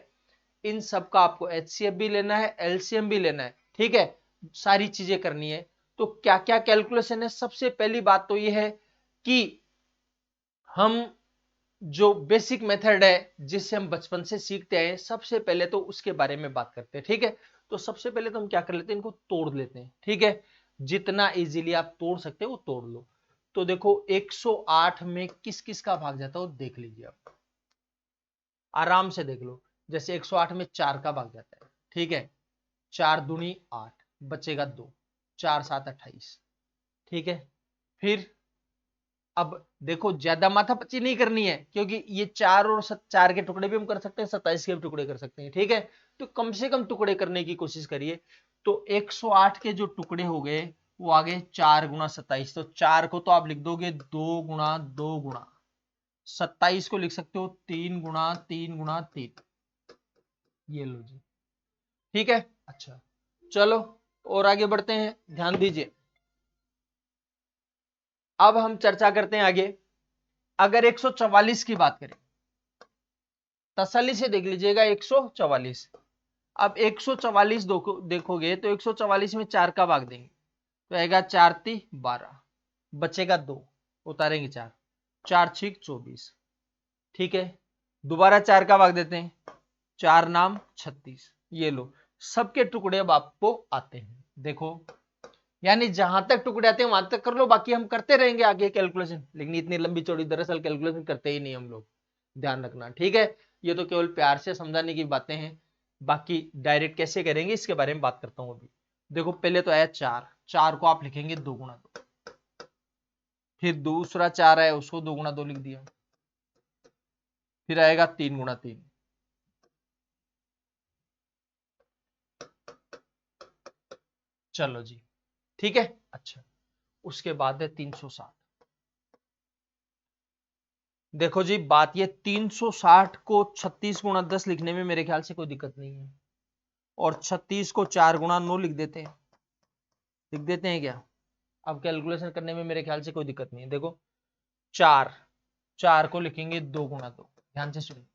Speaker 1: इन सब का आपको एचसीएफ भी लेना है, एलसीएम भी लेना है। ठीक है, सारी चीजें करनी है। तो क्या क्या कैलकुलेशन है? सबसे पहली बात तो यह है कि हम जो बेसिक मेथड है जिससे हम बचपन से सीखते हैं, सबसे पहले तो उसके बारे में बात करते हैं। ठीक है, तो सबसे पहले तो हम क्या कर लेते हैं, इनको तोड़ लेते हैं। ठीक है, जितना इजीली आप तोड़ सकते हो वो तोड़ लो। तो देखो 108 में किस किस का भाग जाता है वो देख लीजिए आप, आराम से देख लो। जैसे 108 में 4 का भाग जाता है। ठीक है, 4 दूनी 8, बचेगा 2, 4 7 28। ठीक है, फिर अब देखो ज्यादा माथापच्ची नहीं करनी है, क्योंकि ये 4 और 4 के टुकड़े भी हम कर सकते हैं, 27 के भी टुकड़े कर सकते हैं। ठीक है, तो कम से कम टुकड़े करने की कोशिश करिए। तो 108 के जो टुकड़े हो गए वो आ गए 4 गुना 27। तो 4 को तो आप लिख दोगे 2 गुना 2 गुना, 27 को लिख सकते हो 3 गुना 3 गुना 3। ये लो जी। ठीक है, अच्छा चलो और आगे बढ़ते हैं, ध्यान दीजिए। अब हम चर्चा करते हैं आगे। अगर 144 की बात करें, तसल्ली से देख लीजिएगा 144। अब 144 देखोगे तो 144 में 4 का भाग देंगे तो आएगा 4 × 3 = 12, बचेगा 2, उतारेंगे 4, 4 × 6 = 24। ठीक है, दोबारा 4 का भाग देते हैं, 4 नाम 36। ये लो, सबके टुकड़े अब आपको आते हैं। देखो, यानी जहां तक टुकड़े आते हैं वहां तक कर लो, बाकी हम करते रहेंगे आगे कैलकुलेशन, लेकिन इतनी लंबी चौड़ी दरअसल कैलकुलेशन करते ही नहीं हम लोग, ध्यान रखना। ठीक है, ये तो केवल प्यार से समझाने की बातें हैं, बाकी डायरेक्ट कैसे करेंगे इसके बारे में बात करता हूं अभी। देखो पहले तो आया 4, 4 को आप लिखेंगे 2 गुना 2, फिर दूसरा 4 आया उसको 2 गुना 2 लिख दिया, फिर आएगा 3 गुना 3, चलो जी। ठीक है, अच्छा, उसके बाद है 360। देखो जी बात ये 360 को 36 गुना 10 लिखने में मेरे ख्याल से कोई दिक्कत नहीं है, और 36 को 4 गुना 9 लिख देते हैं, लिख देते हैं क्या? अब कैलकुलेशन करने में मेरे ख्याल से कोई दिक्कत नहीं है। देखो 4, 4 को लिखेंगे 2 गुना 2, ध्यान से सुनिए,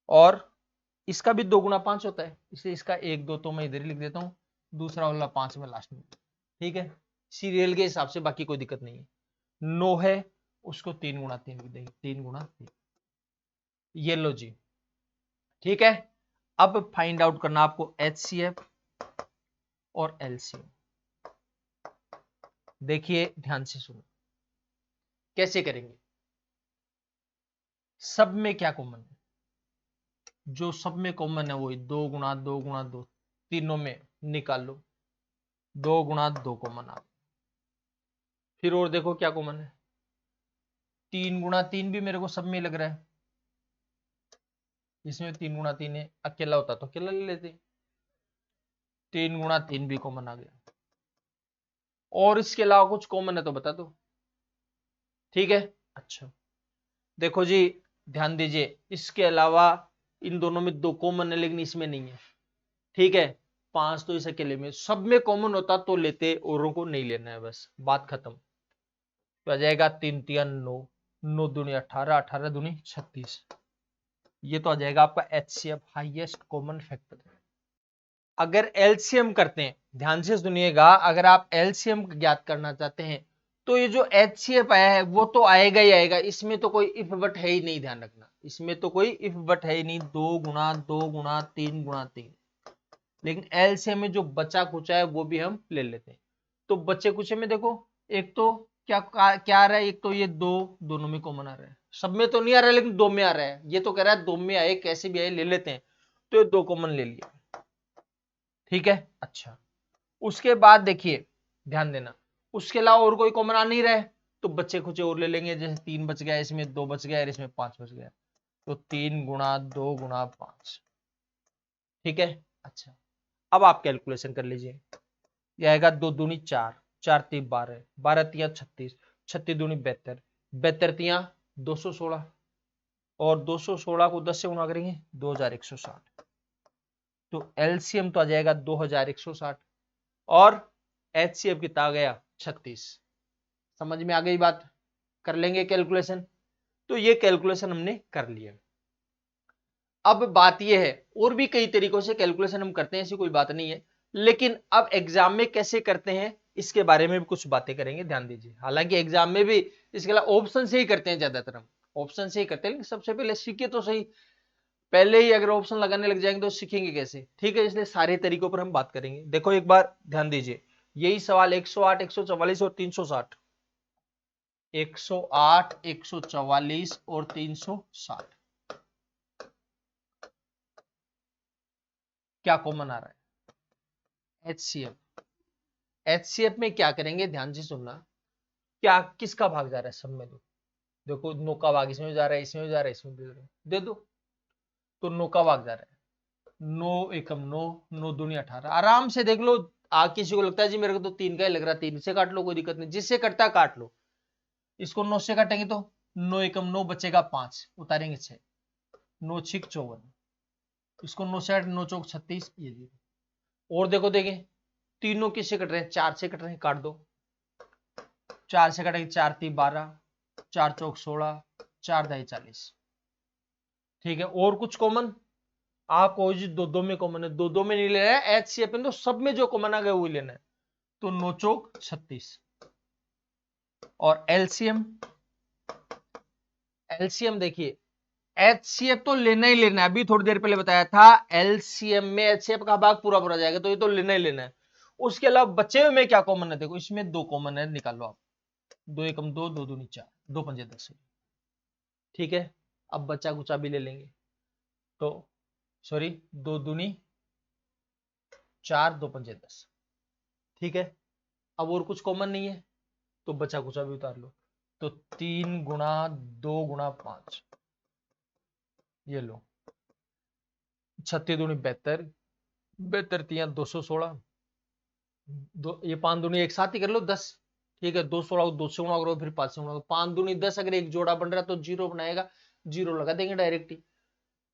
Speaker 1: और इसका भी 2 गुना 5 होता है, इसलिए इसका 1 2 तो मैं इधर ही लिख देता हूं, दूसरा वाला 5 में लास्ट में। ठीक है, सीरियल के हिसाब से बाकी कोई दिक्कत नहीं है। 9 है उसको 3 गुना 3 लिख देंगे, 3 गुना 3। ये लो जी। ठीक है, अब फाइंड आउट करना आपको एचसीएफ और एलसीएम। देखिए ध्यान से सुनो कैसे करेंगे। सब में क्या कॉमन है? जो सब में कॉमन है वही 2 गुना 2 गुना 2, तीनों में निकाल लो, 2 गुना 2 कॉमन आ। फिर और देखो क्या कॉमन है, 3 गुणा 3 भी मेरे को सब में लग रहा है, इसमें 3 गुणा 3 है, अकेला होता तो अकेला ले लेते। 3 गुणा 3 भी कॉमन आ गया, और इसके अलावा कुछ कॉमन है तो बता दो। ठीक है, अच्छा देखो जी, ध्यान दीजिए, इसके अलावा इन दोनों में 2 कॉमन है लेकिन इसमें नहीं है। ठीक है, 5 तो इस अकेले में, सब में कॉमन होता तो लेते, औरों को नहीं लेना है, बस बात खत्म। तो आ जाएगा 3 3 9, 9 दूनी 18, 18 दूनी 36। ये तो आ जाएगा आपका HCF, हाईएस्ट कॉमन फैक्टर। अगर एलसीएम करते हैं, ध्यान से सुनिएगा, अगर आप एलसीएम ज्ञात करना चाहते हैं तो ये जो HCF आया है वो तो आएगा ही आएगा, इसमें तो कोई इफ बट है ही नहीं, ध्यान रखना, इसमें तो कोई इफ बट है ही नहीं। 2 गुणा 2 गुणा 3 गुणा 3, लेकिन एलसीएम में जो बचा कुचा है वो भी हम ले लेते हैं। तो बचे कुचे में देखो, एक तो क्या क्या आ रहा है, एक तो ये 2 दोनों में कॉमन आ रहा है, सब में तो नहीं आ रहा है लेकिन 2 में आ रहा है, ये तो कह रहा है 2 में आए, कैसे भी आए ले लेते हैं, तो ये 2 कॉमन ले लिया। ठीक है, अच्छा उसके बाद देखिए, ध्यान देना, उसके अलावा और कोई कॉमन आ नहीं रहा है, तो बच्चे कुछ और ले लेंगे, जैसे 3 बच गया, इसमें 2 बच गया, इसमें 5 बच गया, तो 3 गुणा 2 गुणा 5। ठीक है, अच्छा अब आप कैलकुलेशन कर लीजिए, यह आएगा 2 दूनी 4, 4 3 12, 12 तिया 36, 36 दूनी 72, 72 तिया 216, और 216 को 10 से गुणा करेंगे 2160, तो एलसीएम तो आ जाएगा 2160, और HCF कितना आ गया 36। समझ में आ गई बात, कर लेंगे कैलकुलेशन। तो ये कैलकुलेशन हमने कर लिया। अब बात ये है, और भी कई तरीकों से कैलकुलेशन हम करते हैं, ऐसी कोई बात नहीं है, लेकिन अब एग्जाम में कैसे करते हैं इसके बारे में भी कुछ बातें करेंगे, ध्यान दीजिए। हालांकि एग्जाम में भी इसके अलावा ऑप्शन से ही करते हैं, ज्यादातर हम ऑप्शन से ही करते हैं, लेकिन सबसे पहले सीखे तो सही, पहले ही अगर ऑप्शन लगाने लग जाएंगे तो सीखेंगे कैसे। ठीक है, इसलिए सारे तरीकों पर हम बात करेंगे। देखो एक बार ध्यान दीजिए, यही सवाल 108, 144 और 360, 108, 144 और 360, क्या कॉमन आ रहा है, HCF। HCF में क्या करेंगे, ध्यान से सुनना, क्या किसका भाग जा रहा है, सब में दो, देखो 9 का भाग इसमें जा रहा है, इसमें जा रहा है, इसमें भी दे दो, तो 9 का भाग जा रहा है, 9 एकम 9, 9 दूनी 18, आराम से देख लो। किसी को लगता है जी मेरे को तो 3 का ही लग रहा है, 3 से काट लो, कोई दिक्कत नहीं, जिससे कटता काट लो। इसको 9 से काटेंगे तो 9 एकम 9 बचेगा 5, उतारेंगे 6, 9 6 54, इसको 9 से 9 चौक 36, ये जी। और देखो देखें, तीनों किससे कट रहे हैं, 4 से कट रहे हैं, काट दो, 4 से कटेंगे, 4 3 12, 4 चौक 16, 4 दाई 40। ठीक है, और कुछ कॉमन, आपको जी दो दो में कॉमन है, दो दो में नहीं ले रहा है, HCF तो सब में जो कॉमन आ गया वही लेना है, तो 9 चौक 36। और एलसीएम, एलसीएम देखिए, HCF तो लेना ही लेना है, अभी थोड़ी देर पहले बताया था, एलसीएम में HCF का भाग पूरा पूरा जाएगा, तो ये तो लेना ही लेना है। उसके अलावा बचे हुए में क्या कॉमन है, देखो इसमें 2 कॉमन है, निकालो आप, 2 एकम 2, 2 दूनी 4, 2 पंजे 10। ठीक है, अब बचा कुचा भी ले लेंगे, तो सॉरी 2 दूनी 4, 2 पंजे 10। ठीक है, अब और कुछ कॉमन नहीं है, तो बचा कुचा भी उतार लो, तो 3 गुणा 2 गुणा 5, ये लो, 36 दूनी 72, 72 तिया 216, ये 5 दूनी एक साथ ही कर लो 10। ठीक है, 216 को 2 से गुणा करो, फिर 5 से गुणा करो, 5 दूनी 10, अगर एक जोड़ा बन रहा है तो 0 बनाएगा, 0 लगा देंगे डायरेक्ट ही,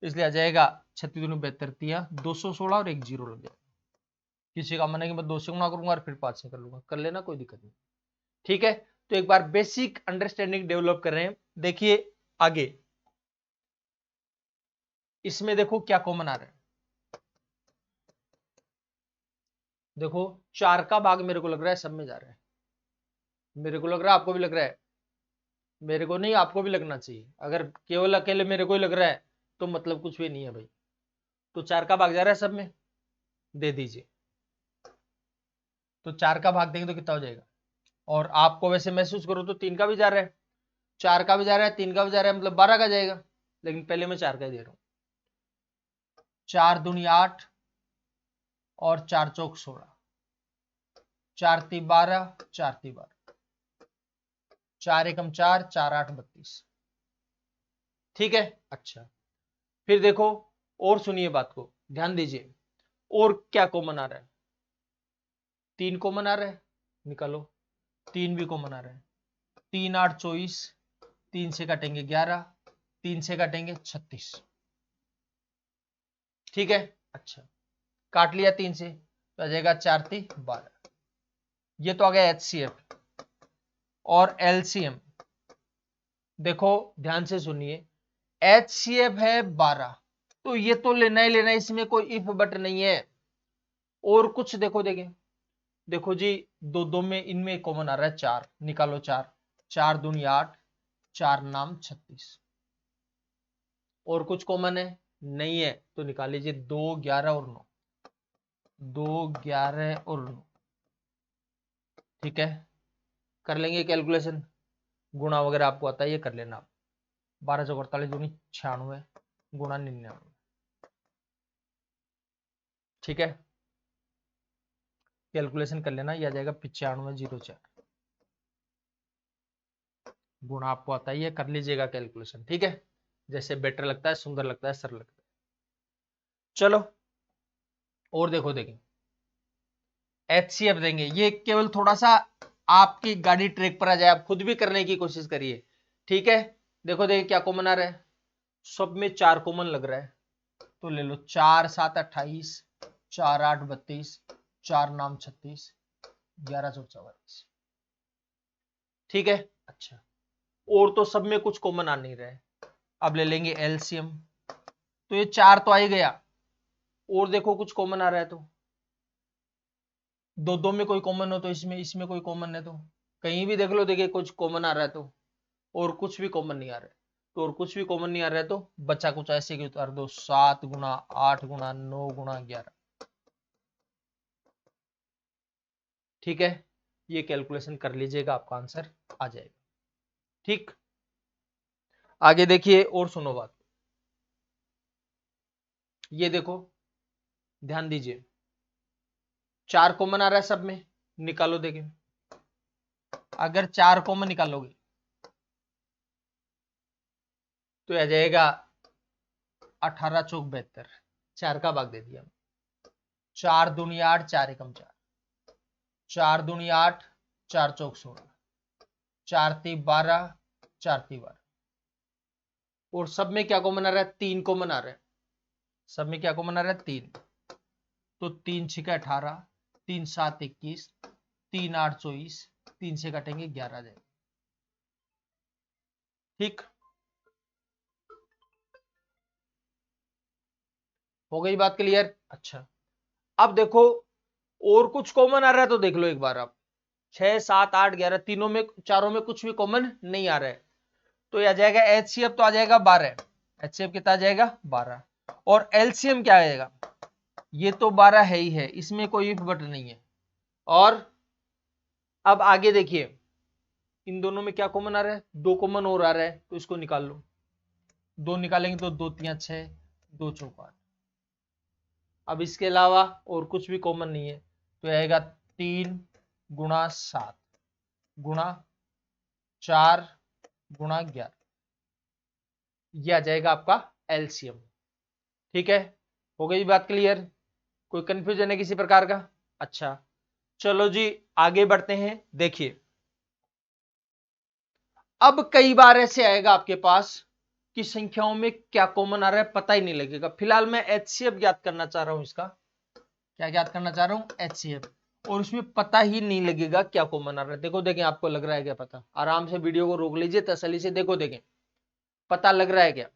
Speaker 1: इसलिए आ जाएगा 36 दूनी 72 तिया 216, और एक 0 लग जाएगा। किसी का मन है कि मैं 2 से गुणा करूंगा और फिर 5 से कर लूंगा, कर लेना, कोई दिक्कत नहीं। ठीक है, तो एक बार बेसिक अंडरस्टैंडिंग डेवलप कर रहे हैं। देखिए आगे, इसमें देखो क्या कॉमन आ रहा है, देखो 4 का भाग मेरे को लग रहा है सब में जा रहा है, मेरे को लग रहा है, आपको भी लग रहा है, मेरे को नहीं, आपको भी लगना चाहिए, अगर केवल अकेले मेरे को ही लग रहा है तो मतलब कुछ भी नहीं है भाई। तो 4 का भाग जा रहा है सब में, दे दीजिए, तो 4 का भाग देंगे तो कितना हो जाएगा, और आपको वैसे महसूस करो तो 3 का भी जा रहा है, 4 का भी जा रहा है, 3 का भी जा रहा है, मतलब 12 का जाएगा, लेकिन पहले मैं 4 का ही दे रहा हूं, 4 दूनी 8, और 4 चौक 16, 4 ती 12, 4 ती 12, 4 एकम 4, 4 8 32। ठीक है, अच्छा फिर देखो और सुनिए बात को, ध्यान दीजिए, और क्या कॉमन आ रहा है, 3 कॉमन आ रहा है, निकालो, 3 भी कॉमन आ रहा है, 3 8 24, 3 से काटेंगे 11, 3 से काटेंगे 36। ठीक है, अच्छा काट लिया 3 से तो आ जाएगा 4 3 12। ये तो आ गया HCF और LCM। देखो ध्यान से सुनिए, HCF है 12, तो ये तो लेना ही लेना है, इसमें कोई इफ बट नहीं है। और कुछ देखो, देखो जी, दो दो में इनमें कॉमन आ रहा है 4, निकालो 4, 4 दूनी 8, 4 नाम 36। और कुछ कॉमन है नहीं है, तो निकाल लीजिए 2 11 और 9, 2 11 और 9। ठीक है, कर लेंगे कैलकुलेशन, गुणा वगैरह आपको आता है, ये कर लेना आप। 12 चौक 48 दूनी 96 गुणा 99। ठीक है, कैलकुलेशन कर लेना, ये आ जाएगा 9504। गुणा आपको आता है, ये कर लीजिएगा कैलकुलेशन। ठीक है, जैसे बेटर लगता है, सुंदर लगता है, सरल लगता है। चलो और देखो, देखिए HCF देंगे, ये केवल थोड़ा सा आपकी गाड़ी ट्रैक पर आ जाए, आप खुद भी करने की कोशिश करिए। ठीक है, देखो देखिए क्या कॉमन आ रहा है, सब में 4 कॉमन लग रहा है, तो ले लो 4 7 28, 4 8 32, 4 नाम 36, 11 चौक 44। ठीक है, अच्छा और तो सब में कुछ कॉमन आ नहीं रहा है। अब ले लेंगे LCM, तो ये 4 तो आ ही गया, और देखो कुछ कॉमन आ रहा है, तो दो दो में कोई कॉमन हो तो इसमें इसमें कोई कॉमन है, तो कहीं भी देख लो, देखिए कुछ कॉमन आ रहा है, तो और कुछ भी कॉमन नहीं आ रहा है, तो और कुछ भी कॉमन नहीं आ रहा है, तो बचा कुछ ऐसे कि उतार दो, 7 गुना 8 गुना 9 गुना 11। ठीक है, ये कैलकुलेशन कर लीजिएगा, आपका आंसर आ जाएगा। ठीक, आगे देखिए और सुनो बात, ये देखो ध्यान दीजिए, 4 कॉमन आ रहा है सब में, निकालो देखिए, अगर 4 कॉमन निकालोगे तो आ जाएगा 18 चौक 72, 4 का भाग दे दिया, 4 दूनी 8, 4 एकम 4, 4 दूनी 8, 4 चौक 16, 4 3 12, 4 3 12। और सब में क्या कॉमन आ रहा है, 3 कॉमन आ रहा है, सब में क्या कॉमन आ रहा है, 3, तो 3 6 18, 3 7 21, 3 8 24, 3 से काटेंगे 11 आ जाएगा। ठीक, हो गई बात क्लियर। अच्छा अब देखो और कुछ कॉमन आ रहा है, तो देख लो एक बार आप, 6 7 8 11, तीनों में चारों में कुछ भी कॉमन नहीं आ रहा है, तो ये आ जाएगा HCF, तो आ जाएगा 12, HCF कितना आ जाएगा 12, और LCM क्या आएगा, ये तो 12 है ही है, इसमें कोई इफ बट नहीं है। और अब आगे देखिए, इन दोनों में क्या कॉमन आ रहा है, 2 कॉमन और आ रहा है, तो इसको निकाल लो, 2 निकालेंगे तो 2 3 6, 2 चौक 8। अब इसके अलावा और कुछ भी कॉमन नहीं है, तो आएगा 3 गुणा 7 गुणा 4 गुणा 11, यह आ जाएगा आपका LCM। ठीक है, हो गई बात क्लियर, कोई कंफ्यूजन है किसी प्रकार का। अच्छा चलो जी आगे बढ़ते हैं, देखिए अब कई बार ऐसे आएगा आपके पास कि संख्याओं में क्या कॉमन आ रहा है पता ही नहीं लगेगा। फिलहाल मैं HCF ज्ञात करना चाह रहा हूं, इसका क्या ज्ञात करना चाह रहा हूं, HCF, और उसमें पता ही नहीं लगेगा क्या कॉमन आ रहा है। देखो देखें, आपको लग रहा है क्या पता, आराम से वीडियो को रोक लीजिए, तसल्ली से देखो, देखें पता लग रहा है क्या,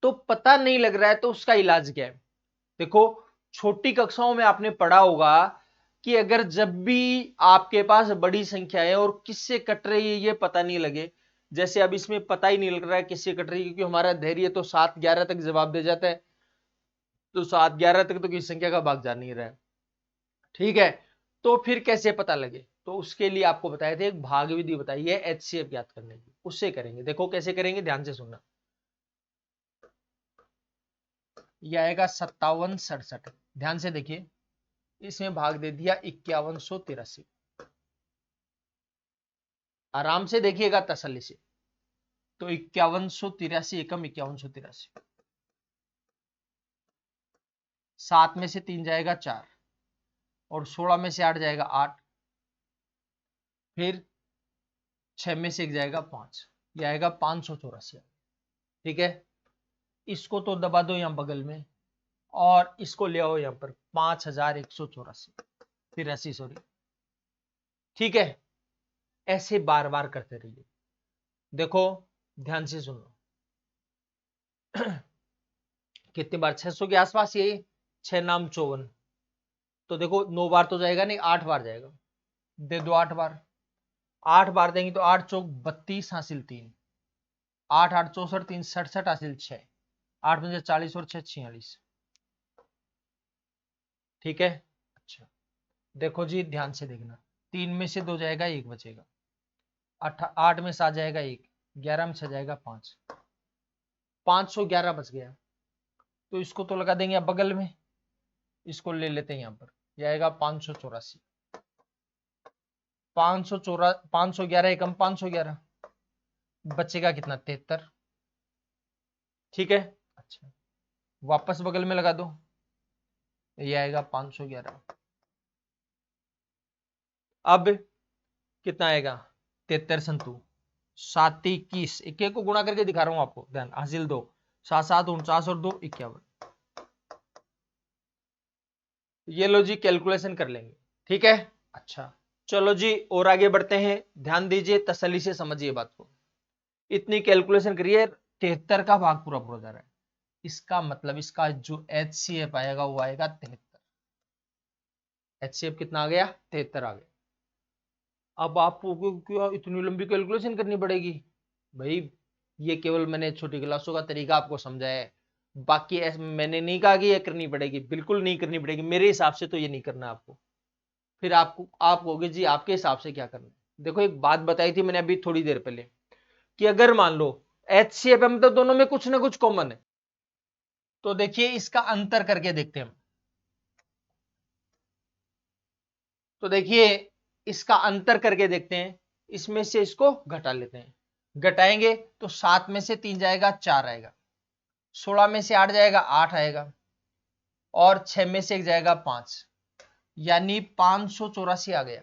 Speaker 1: तो पता नहीं लग रहा है तो उसका इलाज क्या है। देखो छोटी कक्षाओं में आपने पढ़ा होगा कि अगर जब भी आपके पास बड़ी संख्या है और किससे कट रही है ये पता नहीं लगे, जैसे अब इसमें पता ही नहीं लग रहा है किससे कट रही है, क्योंकि हमारा धैर्य तो 7 11 तक जवाब दे जाता है, तो 7 11 तक तो किसी संख्या का भाग जा नहीं रहा है। ठीक है, तो फिर कैसे पता लगे, तो उसके लिए आपको बताया था एक भाग विधि बताई है HCF ज्ञात करने की, उससे करेंगे। देखो कैसे करेंगे, ध्यान से सुनना, यह आएगा 57 67, ध्यान से देखिए, इसमें भाग दे दिया 5183, आराम से देखिएगा तसल्ली से। तो 5183 एकम 5183, 7 में से 3 जाएगा 4, और 16 में से 8 जाएगा 8, फिर 6 में से 1 जाएगा 5, यह आएगा 584। ठीक है, इसको तो दबा दो यहां बगल में, और इसको ले आओ यहां पर 5184, फिर 80, सॉरी। ठीक है, ऐसे बार बार करते रहिए। देखो ध्यान से सुनो, कितनी बार, 600 के आसपास, ये 6 नाम 54, तो देखो 9 बार तो जाएगा नहीं, 8 बार जाएगा, दे दो 8 बार, 8 बार देंगे तो 8 चौक 32 हासिल 3, 8 8 64 3 67 हासिल 6, 8 में 40 और 6 46। ठीक है, अच्छा देखो जी ध्यान से देखना, 3 में से 2 जाएगा 1 बचेगा, 8 में 7 जाएगा 1, 11 में 6 जाएगा 5, 511 बच गया। तो इसको तो लगा देंगे अब बगल में, इसको ले लेते हैं यहां पर, यह आएगा 584, 511 एकम 511, बचेगा कितना, 73। ठीक है, अच्छा वापस बगल में लगा दो, ये आएगा 511। अब कितना आएगा, 73 संतु 7 21, 21 को गुणा करके दिखा रहा हूं आपको, ध्यान, हासिल 2, 7 7 49 और 2 51। ये लो जी कैलकुलेशन कर लेंगे। ठीक है, अच्छा चलो जी और आगे बढ़ते हैं, ध्यान दीजिए, तसल्ली से समझिए बात को। इतनी कैलकुलेशन करिए, 73 का भाग पूरा पूरा जा रहा है, इसका मतलब इसका जो HCF आएगा वो आएगा 73। HCF कितना आ गया, 73 आ गया। अब आपको क्या इतनी लंबी कैलकुलेशन करनी पड़ेगी भाई, ये केवल मैंने छोटी क्लासों का तरीका आपको समझाया है, बाकी मैंने नहीं कहा कि ये करनी पड़ेगी, बिल्कुल नहीं करनी पड़ेगी, मेरे हिसाब से तो ये नहीं करना आपको। फिर आपको आप कहोगे जी आपके हिसाब से क्या करना है। देखो एक बात बताई थी मैंने अभी थोड़ी देर पहले, कि अगर मान लो HCF में तो दोनों में कुछ ना कुछ कॉमन है, तो देखिए इसका अंतर करके देखते हैं हम। तो देखिए इसका अंतर करके देखते हैं, इसमें से इसको घटा लेते हैं, घटाएंगे तो 7 में से 3 जाएगा 4 आएगा, 16 में से 8 जाएगा 8 आएगा, और 6 में से 1 जाएगा 5, यानी 584 आ गया।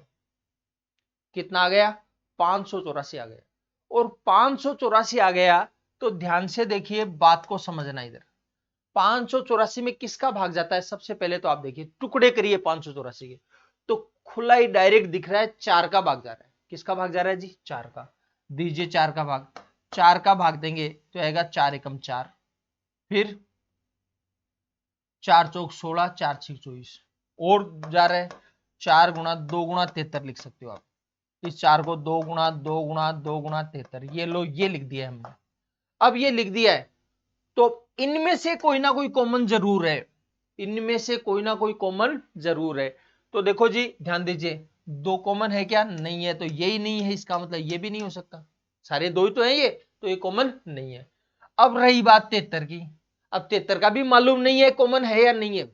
Speaker 1: कितना आ गया, 584 आ गया। और 584 आ गया तो ध्यान से देखिए बात को समझना, इधर 584 में किसका भाग जाता है, सबसे पहले तो आप देखिए टुकड़े करिए 584 के, तो खुला ही डायरेक्ट दिख रहा है, 4 का भाग जा रहा है। किसका भाग जा रहा है जी, 4 का, दीजिए 4 का भाग, 4 का भाग देंगे तो आएगा 4 एकम 4, फिर 4 चौक 16, 4 6 24, और जा रहा है 4 गुणा 2 गुणा 73 लिख सकते हो आप, इस 4 को 2 गुणा 2 गुणा 2 गुणा 73, ये लो ये लिख दिया है हमने। अब ये लिख दिया है तो इनमें से कोई ना कोई कॉमन जरूर है, इनमें से कोई ना कोई कॉमन जरूर है। तो देखो जी ध्यान दीजिए, 2 कॉमन है क्या, नहीं है, तो यही नहीं है, इसका मतलब ये भी नहीं हो सकता, सारे 2 ही तो है ये, तो ये कॉमन नहीं है। अब रही बात 73 की, अब 73 का भी मालूम नहीं है कॉमन है या नहीं है,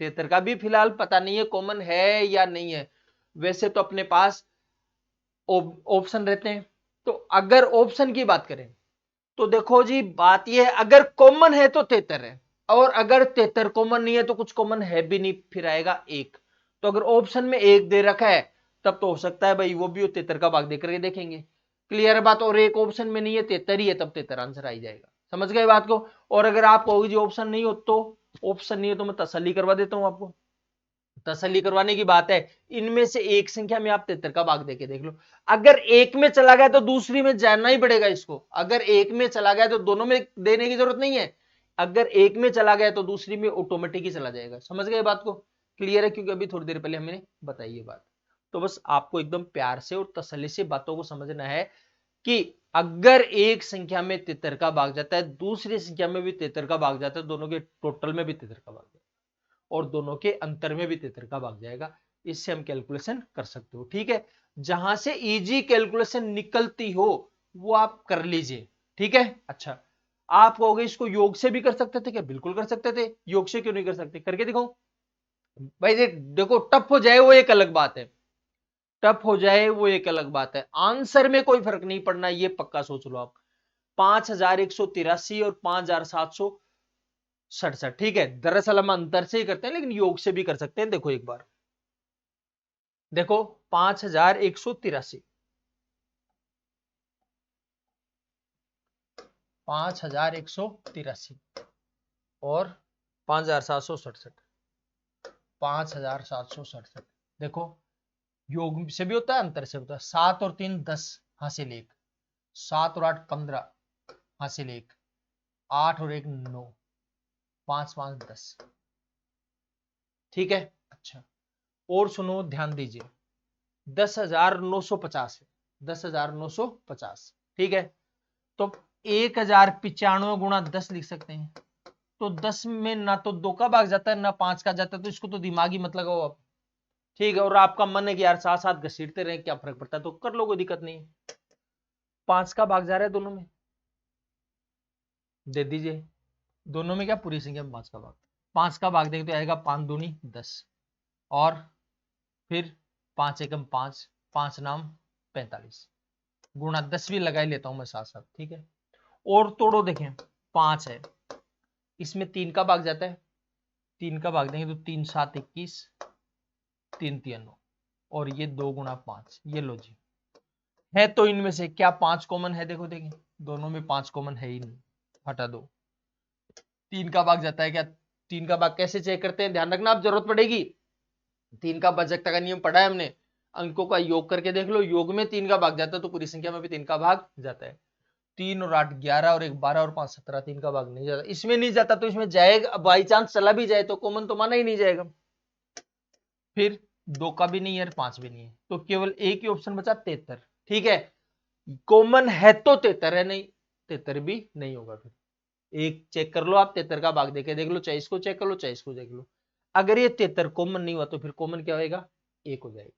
Speaker 1: 73 का भी फिलहाल पता नहीं है कॉमन है या नहीं है। वैसे तो अपने पास ऑप्शन रहते हैं, तो अगर ऑप्शन की बात करें तो देखो जी बात यह है, अगर कॉमन है तो 73 है, और अगर 73 कॉमन नहीं है तो कुछ कॉमन है भी नहीं, फिर आएगा 1। तो अगर ऑप्शन में 1 दे रखा है तब तो हो सकता है भाई वो भी 73 का भाग देकर के देखेंगे, क्लियर है बात। और एक ऑप्शन में नहीं है 73 ही है, तब 73 आंसर आ ही जाएगा, समझ गए बात को। और अगर आप कहोगे जी ऑप्शन नहीं हो, तो ऑप्शन नहीं है तो मैं तसल्ली करवा देता हूं आपको, तसल्ली करवाने की बात है, इनमें से एक संख्या में आप 73 का भाग देके देख लो, अगर एक में चला गया तो दूसरी में जाना ही पड़ेगा इसको, अगर एक में चला गया तो दोनों में देने की जरूरत नहीं है, अगर एक में चला गया तो दूसरी में ऑटोमेटिक ही चला जाएगा, समझ गए बात को, क्लियर है, क्योंकि अभी थोड़ी देर पहले हमने बताई ये बात। तो बस आपको एकदम प्यार से और तसल्ली से बातों को समझना है कि अगर एक संख्या में 73 का भाग जाता है, दूसरी संख्या में भी 73 का भाग जाता है, दोनों के टोटल में भी 73 का भाग जाता है, और दोनों के अंतर में भी 73 का भाग जाएगा, इससे हम कैलकुलेशन कर सकते हो। ठीक है, जहां से इजी कैलकुलेशन निकलती हो वो आप कर लीजिए, ठीक है। अच्छा आप कहोगे इसको योग से भी कर सकते थे क्या, बिल्कुल कर सकते थे, योग से क्यों नहीं कर सकते, करके दिखाऊं भाई। देखो टफ हो जाए वो एक अलग बात है, टफ हो जाए वो एक अलग बात है, आंसर में कोई फर्क नहीं पड़ना, ये पक्का सोच लो आप। 5183 और 5767, ठीक है। दरअसल हम अंतर से ही करते हैं लेकिन योग से भी कर सकते हैं। देखो एक बार देखो, 5183, 5183 और 5767, 5767। देखो योग से भी होता है, अंतर से होता है। 7 और 3 10 हासिल 1, 7 और 8 15 हासिल 1, 8 और 1 9, 5 5 10, ठीक है। अच्छा, और सुनो ध्यान दीजिए, 10,950 है, 10,950, ठीक है। तो 1095 गुणा 10 लिख सकते हैं। तो 10 में ना तो 2 का भाग जाता है ना 5 का जाता है, तो इसको तो दिमागी मत लगाओ आप, ठीक है। और आपका मन है कि यार साथ साथ घसीटते रहे, क्या फर्क पड़ता है, तो कर लो, कोई दिक्कत नहीं। 5 का भाग जा रहा है दोनों में, दे दीजिए। दोनों में क्या, पूरी संख्या में 5 का भाग, 5 का भाग देंगे तो आएगा 5 दूनी 10, और फिर 5 एकम 5, 5 नाम 45, गुणा 10 भी लगा ही लेता हूं मैं साथ साथ, ठीक है। और तोड़ो, देखें 5 है, इसमें 3 का भाग जाता है, 3 का भाग देंगे तो 3 7 21, 3 3 9, और ये 2 गुणा 5, ये लो जी। है तो इनमें से क्या 5 कॉमन है, देखो देखें, दोनों में 5 कॉमन है ही नहीं, हटा दो। 3 का भाग जाता है क्या, 3 का भाग कैसे चेक करते हैं, ध्यान रखना, आप जरूरत पड़ेगी। 3 का भाजकता का नियम पढ़ा है हमने, अंकों का योग करके देख लो, योग में 3 का भाग जाता है तो पूरी संख्या में भी 3 का भाग जाता है। 3 और 8 11 और 1 12 और 5 17, 3 का भाग नहीं जाता, इसमें नहीं जाता तो इसमें जाएगा, बाई चांस चला भी जाए तो कॉमन तो माना ही नहीं जाएगा। फिर 2 का भी नहीं है, 5 भी नहीं है, तो केवल एक ही ऑप्शन बचा 73, ठीक है। कॉमन है तो 73 है, नहीं 73 भी नहीं होगा। फिर एक चेक कर लो आप, 73 का भाग देके देख लो, चाहे इसको चेक कर लो चाहे इसको देख लो। अगर ये 73 कॉमन नहीं हुआ तो फिर कॉमन क्या होगा, 1 हो जाएगा।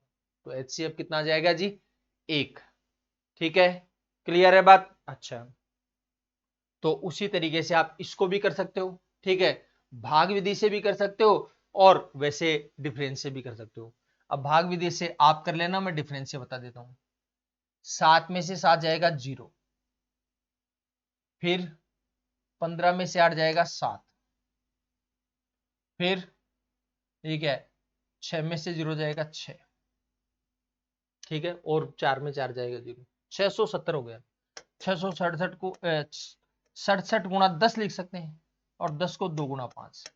Speaker 1: तो HCF कितना आ जाएगा जी, 1, ठीक है। क्लियर है बात, अच्छा। तो उसी तरीके से आप इसको भी कर सकते हो, ठीक है, भाग विधि से भी कर सकते हो और वैसे डिफरेंस से भी कर सकते हो। अब भाग विधि से आप कर लेना, मैं डिफरेंस से बता देता हूं। 7 में से 7 जाएगा 0, फिर 15 में से 8 जाएगा 7, फिर ठीक है 6 में से 0 जाएगा 6, ठीक है, और 4 में 4 जाएगा 0, 670 हो गया। 667 को 67 गुणा 10 लिख सकते हैं, और 10 को 2 गुणा 5।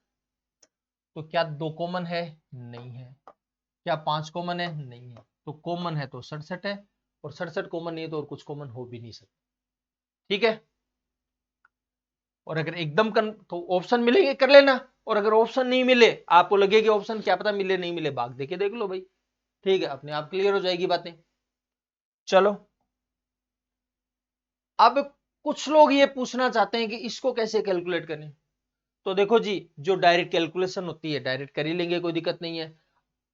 Speaker 1: तो क्या 2 कॉमन है, नहीं है। क्या 5 कॉमन है, नहीं है। तो कॉमन है तो 67 है, और 67 कॉमन नहीं है तो और कुछ कॉमन हो भी नहीं सकता, ठीक है। और अगर एकदम तो ऑप्शन मिलेंगे कर लेना, और अगर ऑप्शन नहीं मिले, आपको लगे कि ऑप्शन क्या पता मिले नहीं मिले, भाग देके देख लो भाई, ठीक है, अपने आप क्लियर हो जाएगी बातें। चलो, अब कुछ लोग ये पूछना चाहते हैं कि इसको कैसे कैलकुलेट करें। तो देखो जी, जो डायरेक्ट कैलकुलेशन होती है डायरेक्ट कर ही लेंगे, कोई दिक्कत नहीं है।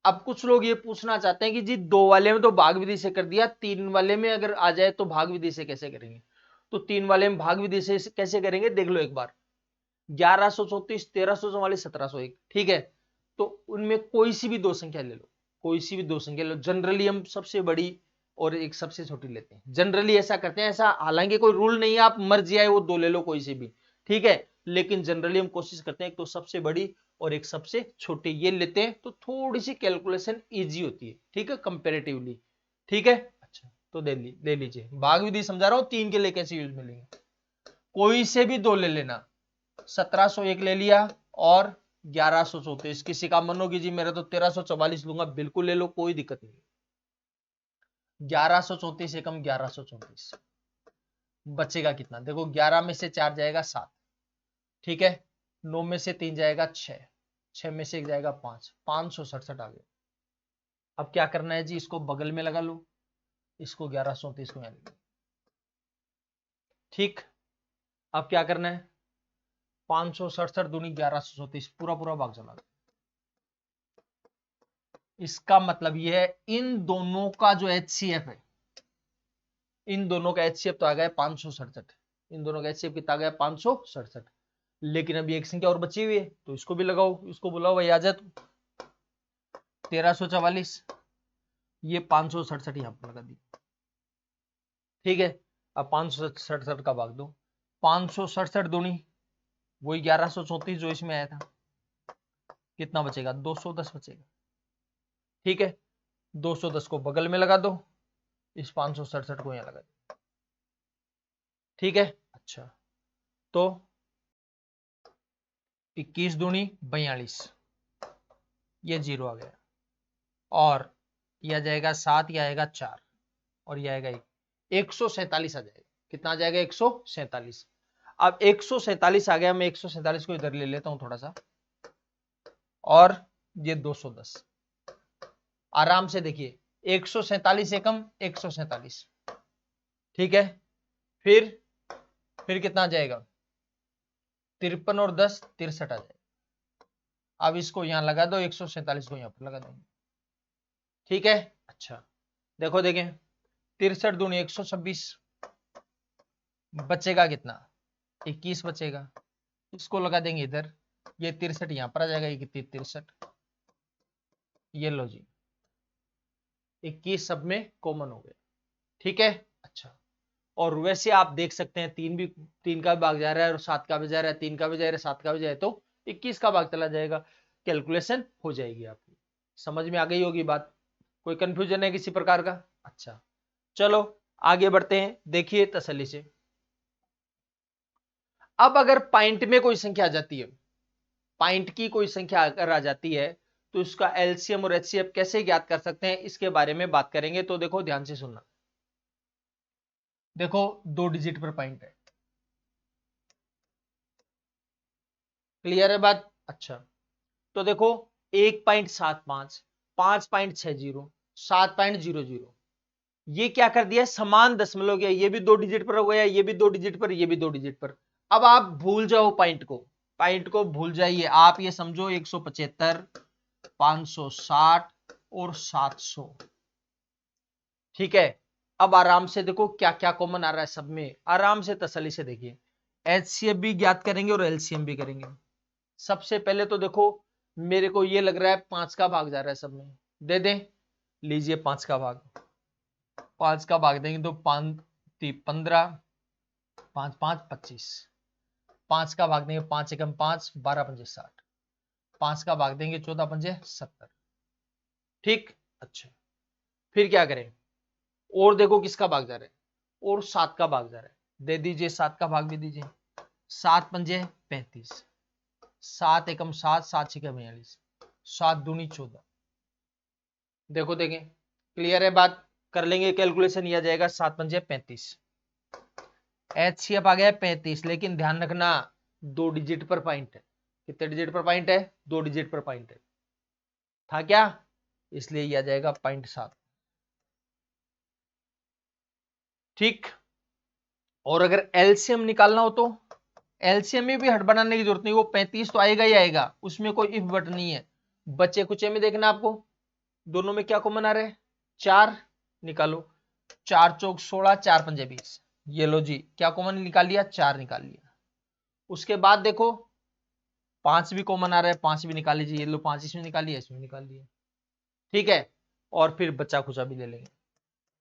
Speaker 1: अब कुछ लोग ये पूछना चाहते हैं कि जी 2 वाले में तो भाग विधि से कर दिया, 3 वाले में अगर आ जाए तो भाग विधि से कैसे करेंगे। तो 3 वाले में भाग विधि से कैसे करेंगे, देख लो एक बार। 1134, 1344, 1701, ठीक है। तो उनमें कोई सी भी दो संख्या ले लो, कोई सी भी दो संख्या ले लो। जनरली हम सबसे बड़ी और एक सबसे छोटी लेते हैं, जनरली ऐसा करते हैं। ऐसा हालांकि कोई रूल नहीं है, आप मर्जी आए वो दो ले लो कोई सी भी, ठीक है। लेकिन जनरली हम कोशिश करते हैं एक तो सबसे बड़ी और एक सबसे छोटी ये लेते हैं, तो थोड़ी सी कैलकुलेशन इजी होती है, ठीक है, कंपेरेटिवली, ठीक है। अच्छा, तो ले लीजिए, भाग विधि समझा रहा हूं, 3 के लिए कैसे यूज मिलेंगे। कोई से भी दो ले लेना, 1701 ले लिया और 1134। किसी का मन होगी जी मेरा तो 1344 लूंगा, बिल्कुल ले लो, कोई दिक्कत नहीं। 1134 एकम 1134, बचेगा कितना, देखो 11 में से 4 जाएगा 7, ठीक है। 9 में से 3 जाएगा 6, 6 में से 1 जाएगा 5, 567 आ गया। अब क्या करना है जी, इसको बगल में लगा लो, इसको 1134 को यहां ले लो, ठीक। अब क्या करना है, 567 दूनी 1134, पूरा पूरा भाग चला गया। इसका मतलब यह है इन दोनों का जो HCF है, इन दोनों का HCF तो आ गया 567, इन दोनों का HCF कितना आ गया 567। लेकिन अभी एक संख्या और बची हुई है, तो इसको भी लगाओ, इसको बुलाओ भाई आ जा तू, 1344। ये 567 यहां पर लगा दी, ठीक है। अब 567 का भाग दो, 567 दूनी वही 1134 जो इसमें आया था, कितना बचेगा 210 बचेगा, ठीक है। 210 को बगल में लगा दो, इस 567 को यहां लगा दो, ठीक है। अच्छा, तो 21 दूनी 42, ये 0 आ गया, और यह आ जाएगा 7, यह आएगा 4, और यह आएगा 147 आ जाएगा। कितना आ जाएगा 147। अब 147 आ गया, मैं 147 को इधर ले लेता हूं थोड़ा सा, और ये 210, आराम से देखिए 147 एकम 147, ठीक है। फिर कितना आ जाएगा 53 और 10 63 आ जाएगा। अब इसको यहां लगा दो, 147 को यहां पर लगा देंगे, ठीक है। अच्छा, देखो देखें 63 दूनी 126, बचेगा कितना 21 बचेगा, इसको लगा देंगे इधर, ये 63 यहां पर आ जाएगा, ये कितनी 63, ये लो जी 21 सब में कॉमन हो गया, ठीक है। अच्छा, और वैसे आप देख सकते हैं 3 का भाग जा रहा है और 7 का भी जा रहा है, 3 का भी जा रहा है 7 का भी जाए तो 21 का भाग चला जाएगा, कैलकुलेशन हो जाएगी आपकी। समझ में आ गई होगी बात, कोई कंफ्यूजन है किसी प्रकार का? अच्छा, चलो आगे बढ़ते हैं, देखिए तसल्ली से। अब अगर पॉइंट में कोई संख्या आ जाती है, पॉइंट की कोई संख्या अगर आ जाती है, तो इसका एलसीएम और एचसीएफ कैसे ज्ञात कर सकते हैं, इसके बारे में बात करेंगे। तो देखो ध्यान से सुनना, देखो 2 डिजिट पर पॉइंट है, क्लियर है बात? अच्छा, तो देखो 1.75, 5.60, 7.00, ये क्या कर दिया, समान दशमलव गया, ये भी 2 डिजिट पर हो गया, ये भी 2 डिजिट पर, ये भी 2 डिजिट पर। अब आप भूल जाओ पॉइंट को भूल जाइए, आप ये समझो 175, 560 और 700, ठीक है। अब आराम से देखो क्या क्या कॉमन आ रहा है सब में, आराम से तसल्ली से देखिए, एचसीएफ भी ज्ञात करेंगे और एलसीएम भी करेंगे। सबसे पहले तो देखो मेरे को ये लग रहा है 5 का भाग जा रहा है सब में, दे दें, लीजिए 5 का भाग, 5 का भाग देंगे तो 5 15, 5 5 25, 5 का भाग देंगे 5 एकम 5, 12 पंजे 60, 5 का भाग देंगे 14 पंजे 70, ठीक। अच्छा, फिर क्या करें, और देखो किसका भाग जा रहा है, और 7 का भाग जा रहा है, दे दीजिए 7 का भाग भी दीजिए, 7 पंजे 35, 7 एकम 7, 7 छिके 42, 7 दूनी 14, देखो देखें, क्लियर है बात? कर लेंगे कैलकुलेशन, यह जाएगा 7 पंजे 35, एचसीएफ आ गया 35, लेकिन ध्यान रखना 2 डिजिट पर पॉइंट है। कितने डिजिट पर पॉइंट है? 2 डिजिट पर पॉइंट है, था क्या, इसलिए यह जाएगा 0.7, ठीक। और अगर एलसीएम निकालना हो तो एलसीएम में भी हड़बड़ाने की जरूरत नहीं, वो 35 तो आएगा ही आएगा, उसमें कोई इफ बट नहीं है। बच्चे कुचे में देखना आपको, दोनों में क्या कॉमन आ रहा है, 4 निकालो, 4 चौक 16, 4 पंजे 20, ये लो जी क्या कॉमन निकाल लिया, 4 निकाल लिया। उसके बाद देखो 5 भी कॉमन आ रहा है, 5 भी निकाल लीजिए, ये लो 5 इसमें निकाल लिया, इसमें निकाल लिया, ठीक है। और फिर बच्चा खुचा भी ले लेंगे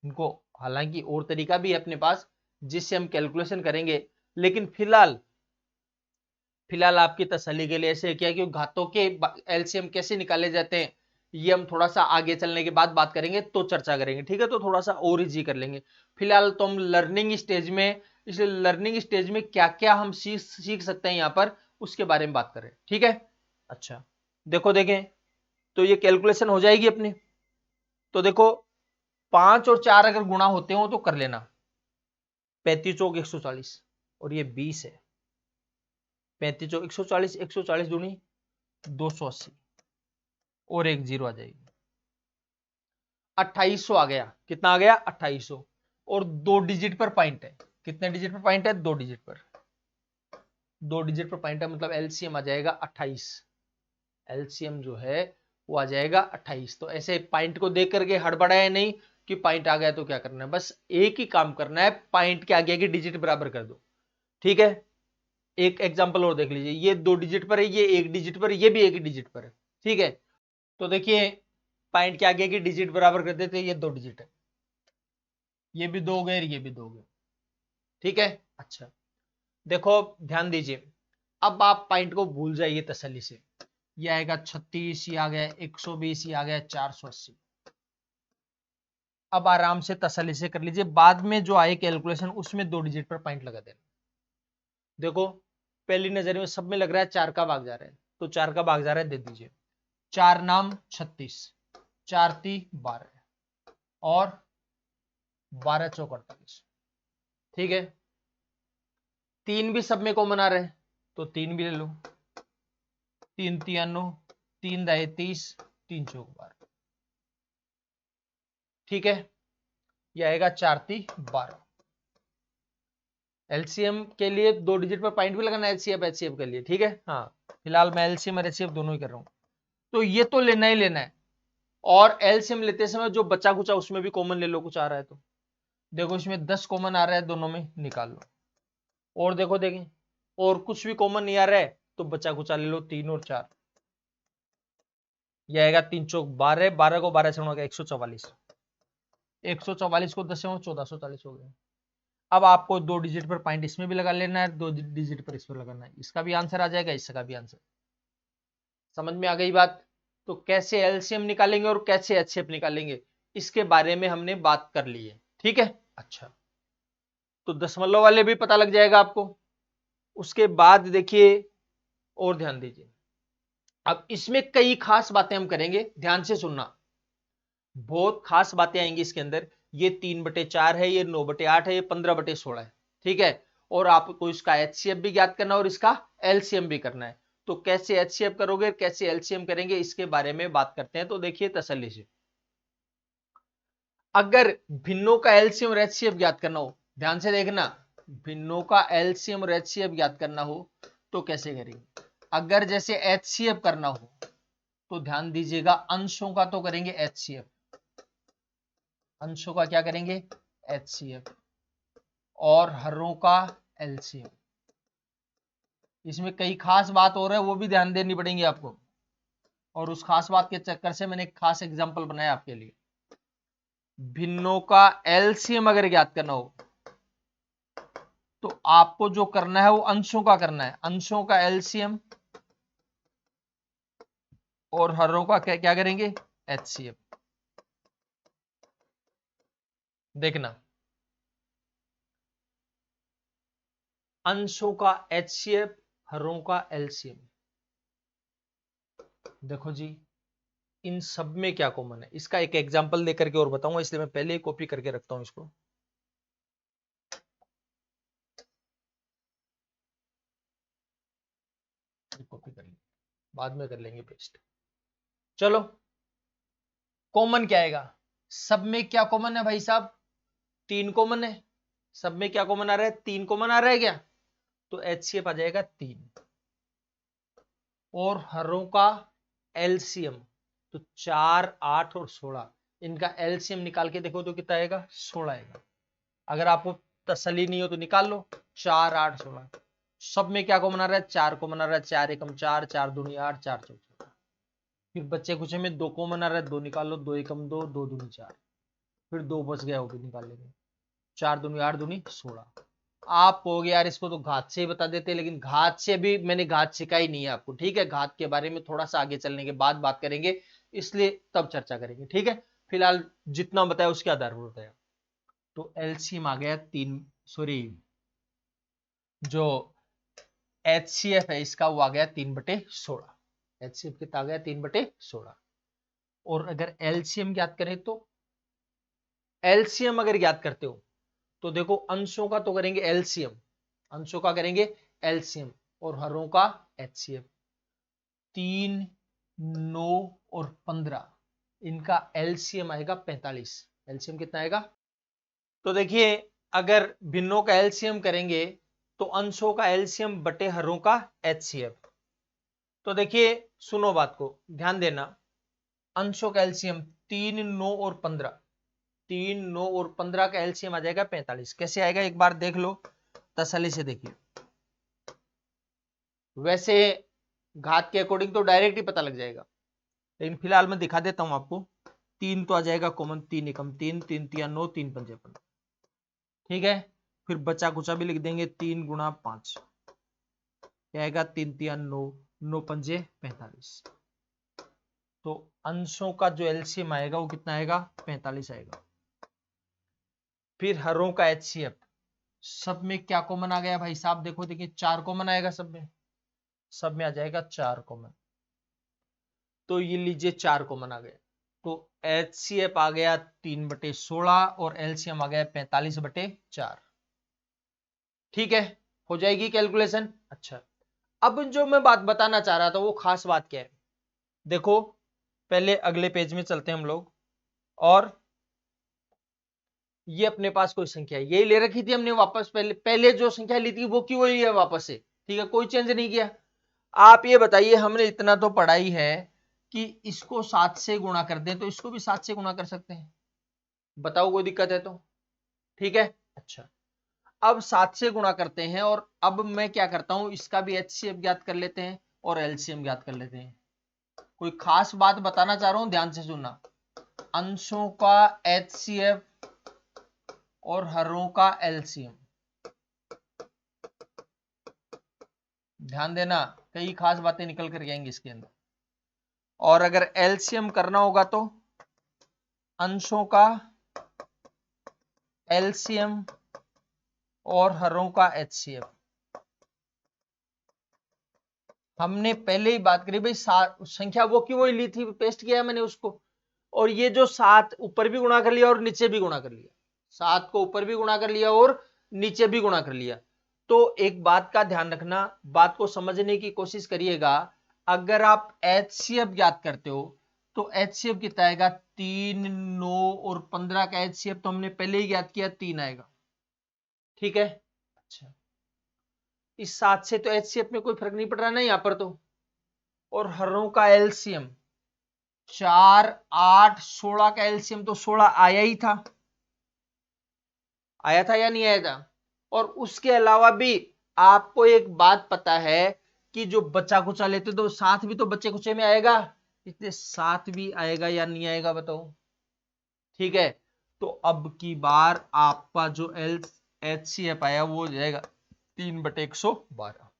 Speaker 1: इनको, हालांकि और तरीका भी है अपने पास जिससे हम कैलकुलेशन करेंगे, लेकिन फिलहाल आपकी तसल्ली के लिए ऐसे क्या कि घातों के एलसीएम कैसे निकाले जाते हैं, ये हम थोड़ा सा आगे चलने के बाद बात करेंगे, तो चर्चा करेंगे, ठीक है। तो थोड़ा सा और इजी कर लेंगे, फिलहाल तो हम लर्निंग स्टेज में, इसलिए लर्निंग स्टेज में क्या क्या हम सीख सकते हैं यहां पर, उसके बारे में बात करें, ठीक है। अच्छा, देखो देखें, तो ये कैलकुलेशन हो जाएगी अपनी। तो देखो 5 और 4 अगर गुणा होते हो तो कर लेना, 35 चौक 140, और ये 20 है, 35 चौक 140, 140 दूनी 280, और एक 0 आ जाएगी, 2800 आ गया, कितना आ गया 2800, और 2 डिजिट पर पॉइंट है, कितने डिजिट पर पॉइंट है, 2 डिजिट पर, 2 डिजिट पर पॉइंट है, मतलब एलसीएम आ जाएगा 28, एलसीएम जो है वो आ जाएगा 28। तो ऐसे पॉइंट को देख करके हड़बड़ाए नहीं कि पॉइंट आ गया तो क्या करना है, बस एक ही काम करना है, पॉइंट के आगे की डिजिट बराबर कर दो, ठीक है। एक एग्जांपल और देख लीजिए, ये 2 डिजिट पर है, ये 1 डिजिट पर, ये भी 1 डिजिट पर है, ठीक है। तो देखिए पॉइंट के आगे की डिजिट बराबर कर देते, ये 2 डिजिट है, ये भी 2 गए, ये भी 2 गए, ठीक है। अच्छा देखो ध्यान दीजिए, अब आप पॉइंट को भूल जाइए तसल्ली से, ये आएगा 36, ये आ गया 120, ये आ गया 480। अब आराम से तसल्ली से कर लीजिए, बाद में जो आए कैलकुलेशन उसमें 2 डिजिट पर पॉइंट लगा देना। देखो पहली नजर में सब में लग रहा है 4 का भाग जा रहा है, तो 4 का भाग जा रहा है, दे दीजिए। 4 नाम 36, 4 × 3 = 12 और 12 × 4 = 48, ठीक है। 3 भी सब में कॉमन आ रहा है, तो 3 भी ले लो, 3 × 3 = 9, 3 × 2 = 30, 3 × 4 = 12, ठीक है। यह आएगा 4 × 3 = 12। एलसीएम के लिए 2 डिजिट पर पॉइंट भी लगाना है, एचसीएफ एचसीएफ के लिए, ठीक है। हाँ फिलहाल मैं एलसीएम और एचसीएफ दोनों ही कर रहा हूं, तो ये तो लेना ही लेना है। और एलसीएम लेते समय जो बचा कुचा उसमें भी कॉमन ले लो, कुछ आ रहा है तो देखो, इसमें 10 कॉमन आ रहा है, दोनों में निकाल लो। और देखो देखें, और कुछ भी कॉमन नहीं आ रहा है तो बचा कुचा ले लो, 3 और 4, यह आएगा 3 × 4 = 12, 12 को 12 से गुणा 144, 144 को 10 से 1440 हो गया। अब आपको 2 डिजिट पर पॉइंट इसमें भी लगा लेना है, 2 डिजिट पर इसमें लगाना है, इसका भी आंसर आ जाएगा, इसका भी आंसर। समझ में आ गई बात? तो कैसे एलसीएम निकालेंगे और कैसे एचसीएफ निकालेंगे, इसके बारे में हमने बात कर ली है, ठीक है। अच्छा तो दशमलव वाले भी पता लग जाएगा आपको। उसके बाद देखिए और ध्यान दीजिए, अब इसमें कई खास बातें हम करेंगे, ध्यान से सुनना, बहुत खास बातें आएंगी इसके अंदर। ये 3/4 है, ये 9/8 है, ये 15/16 है, ठीक है। और आपको इसका एचसीएफ भी ज्ञात करना और इसका एलसीएम भी करना है। तो कैसे एचसीएफ करोगे, कैसे एलसीएम करेंगे, इसके बारे में बात करते हैं। तो देखिए तसल्ली से, अगर भिन्नों का एलसीएम और एचसीएफ ज्ञात करना हो, ध्यान से देखना, भिन्नों का एलसीएम और एचसीएफ ज्ञात करना हो तो कैसे करेंगे। अगर जैसे एचसीएफ करना हो तो ध्यान दीजिएगा, अंशों का तो करेंगे एचसीएफ, अंशों का क्या करेंगे, एचसीएफ, और हरों का एलसीएम। इसमें कई खास बात हो रहा है, वो भी ध्यान देनी पड़ेगी आपको, और उस खास बात के चक्कर से मैंने एक खास एग्जांपल बनाया आपके लिए। भिन्नों का एलसीएम अगर ज्ञात करना हो तो आपको जो करना है वो अंशों का करना है, अंशों का एलसीएम और हरों का क्या करेंगे, एचसीएफ। देखना, अंशों का एचसीएफ, हरों का एलसीएम। देखो जी, इन सब में क्या कॉमन है, इसका एक एग्जांपल देकर के और बताऊंगा, इसलिए मैं पहले ही कॉपी करके रखता हूं इसको। कॉपी कर लेंगे, बाद में कर लेंगे पेस्ट। चलो कॉमन क्या आएगा, सब में क्या कॉमन है भाई साहब, 3 कॉमन है। सब में क्या कॉमन आ रहा है, 3 कॉमन आ रहा है क्या, तो एचसीएफ आ जाएगा 3। और हरों का एलसीएम तो 4, 8 और 16, इनका एलसीएम निकाल के देखो तो कितना आएगा, 16 आएगा। अगर आपको तसल्ली नहीं हो तो निकाल लो, 4, 8, 16। सब में क्या कॉमन आ रहा है, 4 कॉमन आ रहा है, 4 एकम 4, 4 दूनी 8, 4 चौक 16। फिर बच्चे कुछ में 2 कॉमन आ रहा है, 2 निकाल लो, 2 एकम 2, 2 दूनी 4, फिर 2 बच गया, वो भी निकाल लेंगे, 4 दूनी 8, दूनी 16। आप हो गया यार, इसको तो घात से ही बता देते, लेकिन घात से भी मैंने घात सिखाई नहीं है आपको, ठीक है। घात के बारे में थोड़ा सा आगे चलने के बाद बात करेंगे, इसलिए तब चर्चा करेंगे, ठीक है। फिलहाल जितना बताया उसके आधार पर बताया। तो एलसीएम आ गया 3, सॉरी जो एचसीएफ है इसका वो आ गया 3/16। एचसीएफ कितना आ गया, 3/16। और अगर एलसीएम ज्ञात करें तो, एलसीएम अगर ज्ञात करते हो तो देखो, अंशों का तो करेंगे एलसीएम, अंशों का करेंगे एलसीएम और हरों का एचसीएफ। 3, 9 और 15, इनका एलसीएम आएगा 45। एलसीएम कितना आएगा, तो देखिए अगर भिन्नों का एलसीएम करेंगे तो अंशों का एलसीएम बटे हरों का एचसीएफ। तो देखिए सुनो बात को, ध्यान देना, अंशों का एलसीएम 3, 9 और 15, 3, 9 और 15 का एलसीएम आ जाएगा 45। कैसे आएगा एक बार देख लो, तसल्ली से देखिए। वैसे घात के अकॉर्डिंग तो डायरेक्ट ही पता लग जाएगा, लेकिन फिलहाल मैं दिखा देता हूं आपको। 3 तो आ जाएगा कॉमन, 3 एकम 3, 3 तिया 9, 3 पंजे 15। ठीक है, फिर बचा कुचा भी लिख देंगे, 3 गुणा 5 क्या आएगा, 3 तिया 9, 9 पंजे 45। तो अंशों का जो एलसीएम आएगा वो कितना आएगा, 45 आएगा। फिर हरों का एचसीएफ, सब में क्या कॉमन आ गया भाई साहब, देखो देखिए 4 कॉमन आएगा सब में आ जाएगा 4 कॉमन। तो ये लीजिए 4 कॉमन आ गया, तो एचसीएफ आ गया 3/16 और एलसीएम आ गया 45/4। ठीक है, हो जाएगी कैलकुलेशन। अच्छा, अब जो मैं बात बताना चाह रहा था वो खास बात क्या है, देखो पहले अगले पेज में चलते हैं हम लोग, और ये अपने पास कोई संख्या यही ले रखी थी हमने वापस, पहले जो संख्या ली थी वो की वही है वापस से। ठीक है, कोई चेंज नहीं किया। आप ये बताइए, हमने इतना तो पढ़ाई है कि इसको 7 से गुणा कर दें तो इसको भी 7 से गुणा कर सकते हैं, बताओ कोई दिक्कत है तो। ठीक है, अच्छा अब 7 से गुणा करते हैं, और अब मैं क्या करता हूं, इसका भी एचसीएफ ज्ञात कर लेते हैं और एलसीएम ज्ञात कर लेते हैं। कोई खास बात बताना चाह रहा हूं, ध्यान से सुनना। अंशों का एचसीएफ और हरों का एलसीएम, ध्यान देना कई खास बातें निकल कर आएंगी इसके अंदर। और अगर एलसीएम करना होगा तो अंशों का एलसीएम और हरों का एचसीएफ। हमने पहले ही बात करी भाई, संख्या वो की वही ली थी, पेस्ट किया मैंने उसको, और ये जो 7 ऊपर भी गुणा कर लिया और नीचे भी गुणा कर लिया, 7 को ऊपर भी गुणा कर लिया और नीचे भी गुणा कर लिया। तो एक बात का ध्यान रखना, बात को समझने की कोशिश करिएगा। अगर आप एचसीएफ ज्ञात करते हो तो एचसीएफ कितना आएगा, 3, 9 और 15 का एचसीएफ तो हमने पहले ही ज्ञात किया, 3 आएगा। ठीक है, अच्छा इस 7 से तो एचसीएफ में कोई फर्क नहीं पड़ रहा ना यहां पर तो। और हरों का एलसीएम 4, 8, 16 का एलसीएम तो 16 आया ही था, आया था या नहीं आया था। और उसके अलावा भी आपको एक बात पता है कि जो बच्चा कुचा लेते तो 7 भी तो बच्चे कुचे में आएगा, इसलिए 7 भी आएगा या नहीं आएगा बताओ। ठीक है, तो अब की बार आपका जो एचसीएफ आया वो हो जाएगा 3/112।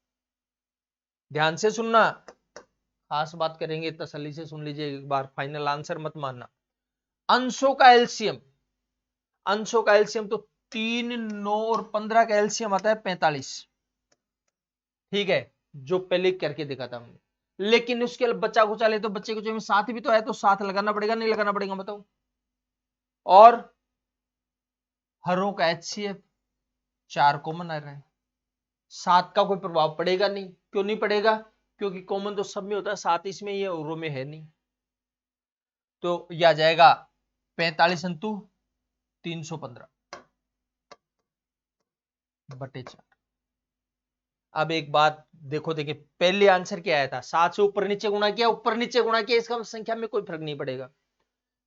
Speaker 1: ध्यान से सुनना, खास बात करेंगे, तसल्ली से सुन लीजिए एक बार, फाइनल आंसर मत मानना। अंशों का एलसीएम, अंशों का एलसीएम तो 3, 9 और 15 का एलसीएम आता है 45। ठीक है, जो पहले करके देखा था हमने, लेकिन उसके बच्चा कुचा ले तो बच्चे कुचे में 7 भी तो है, तो 7 लगाना पड़ेगा नहीं लगाना पड़ेगा बताओ। और हरों का एचसीएफ 4 कॉमन आ रहा है, 7 का कोई प्रभाव पड़ेगा नहीं, क्यों नहीं पड़ेगा, क्योंकि कॉमन तो सब में होता है, 7 इसमें ये औरों में है नहीं। तो यह आ जाएगा 45 × 315/4। अब एक बात देखो, देखिए पहले आंसर क्या आया था, 7 से ऊपर नीचे गुणा किया, ऊपर नीचे गुणा किया, इसका संख्या में कोई फर्क नहीं पड़ेगा।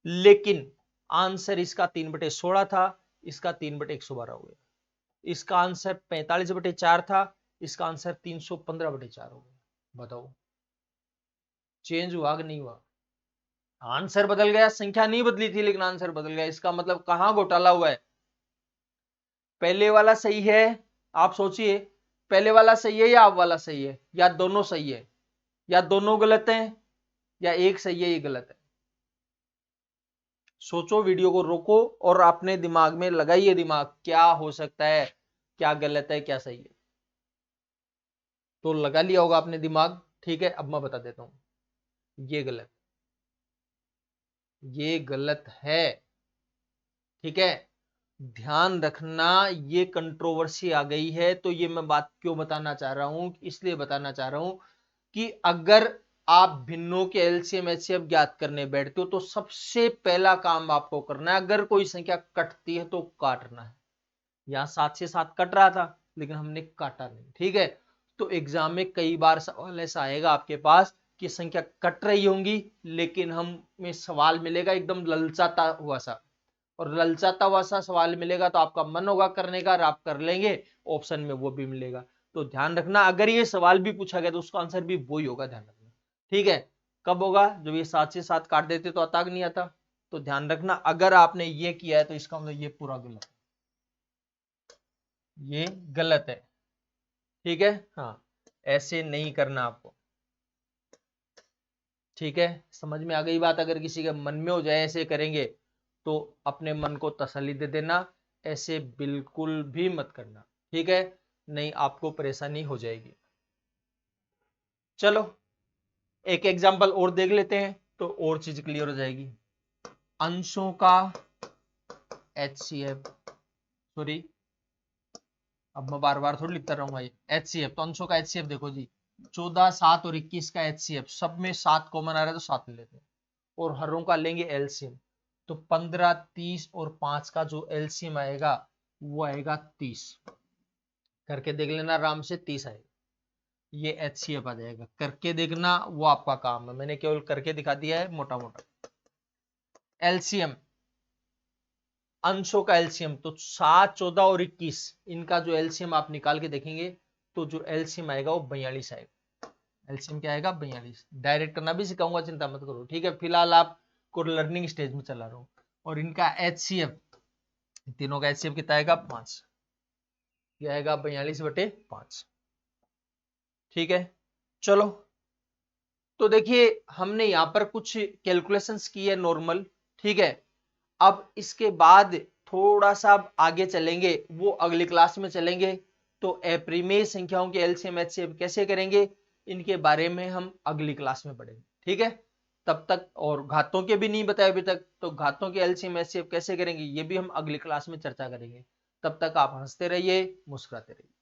Speaker 1: लेकिन आंसर इसका 3/16 था, इसका 3/112 हो गया। इसका आंसर 45/4 था, इसका आंसर 315/4 हो गया। बताओ चेंज हुआ कि नहीं हुआ, आंसर बदल गया, संख्या नहीं बदली थी लेकिन आंसर बदल गया। इसका मतलब कहां घोटाला हुआ है, पहले वाला सही है, आप सोचिए पहले वाला सही है या आप वाला सही है, या दोनों सही है, या दोनों गलत हैं, या एक सही है ये गलत है। सोचो, वीडियो को रोको और अपने दिमाग में लगाइए दिमाग, क्या हो सकता है, क्या गलत है क्या सही है। तो लगा लिया होगा आपने दिमाग। ठीक है, अब मैं बता देता हूं, ये गलत, ये गलत है। ठीक है, ध्यान रखना, ये कंट्रोवर्सी आ गई है, तो ये मैं बात क्यों बताना चाह रहा हूं, इसलिए बताना चाह रहा हूं कि अगर आप भिन्नों के एलसीएम एचसीएफ ज्ञात करने बैठते हो तो सबसे पहला काम आपको करना है, अगर कोई संख्या कटती है तो काटना है। यहां 7 से 7 कट रहा था लेकिन हमने काटा नहीं। ठीक है, तो एग्जाम में कई बार सवाल ऐसा आएगा आपके पास कि संख्या कट रही होंगी लेकिन हमें सवाल मिलेगा एकदम ललचाता हुआ सा, और ललचाता हुआ सा सवाल मिलेगा तो आपका मन होगा करने का और आप कर लेंगे, ऑप्शन में वो भी मिलेगा। तो ध्यान रखना, अगर ये सवाल भी पूछा गया तो उसका आंसर भी वही होगा, ध्यान रखना। ठीक है, कब होगा, जब ये 7 से 7 काट देते तो आता नहीं आता, तो ध्यान रखना, अगर आपने ये किया है तो इसका मतलब ये पूरा गलत है, ये गलत है। ठीक है, हाँ, ऐसे नहीं करना आपको। ठीक है, समझ में आ गई बात? अगर किसी के मन में हो जाए ऐसे करेंगे तो अपने मन को तसल्ली दे देना, ऐसे बिल्कुल भी मत करना। ठीक है, नहीं आपको परेशानी हो जाएगी। चलो एक एग्जांपल और देख लेते हैं तो और चीज क्लियर हो जाएगी। अंशों का HCF, सॉरी अब मैं बार बार थोड़ी लिखता रहूंगा, ये HCF, तो अंशों का HCF देखो जी, 14, 7 और 21 का HCF, सब में 7 कॉमन आ रहा है तो 7 ले लेते हैं, और हरों का लेंगे एलसीएम, तो 15, 30 और 5 का जो एलसीएम आएगा वो आएगा 30। करके देख लेना आराम से, 30 आएगा, ये HCF आ जाएगा। करके देखना वो आपका काम है, मैंने केवल करके दिखा दिया है मोटा मोटा। एलसीएम, अंशों का एलसीएम, तो 7, 14 और 21, इनका जो एलसीएम आप निकाल के देखेंगे तो जो एलसीएम आएगा वो 42 आएगा। एलसीएम क्या आएगा? 42। डायरेक्ट करना भी सिखाऊंगा, चिंता मत करो। ठीक है, फिलहाल आपको लर्निंग स्टेज में चला रहा हूं। और इनका HCF, तीनों का HCF कितना आएगा? 5, यह आएगा 42/5। ठीक है, चलो तो देखिए हमने यहां पर कुछ कैलकुलेशंस की है नॉर्मल। ठीक है, अब इसके बाद थोड़ा सा आगे चलेंगे, वो अगली क्लास में चलेंगे, तो अपरिमेय संख्याओं के एलसीएम एचसीएफ कैसे करेंगे इनके बारे में हम अगली क्लास में पढ़ेंगे। ठीक है, तब तक, और घातों के भी नहीं बताए अभी तक, तो घातों के एलसीएम एचसीएफ कैसे करेंगे ये भी हम अगली क्लास में चर्चा करेंगे। तब तक आप हंसते रहिए, मुस्कुराते रहिए।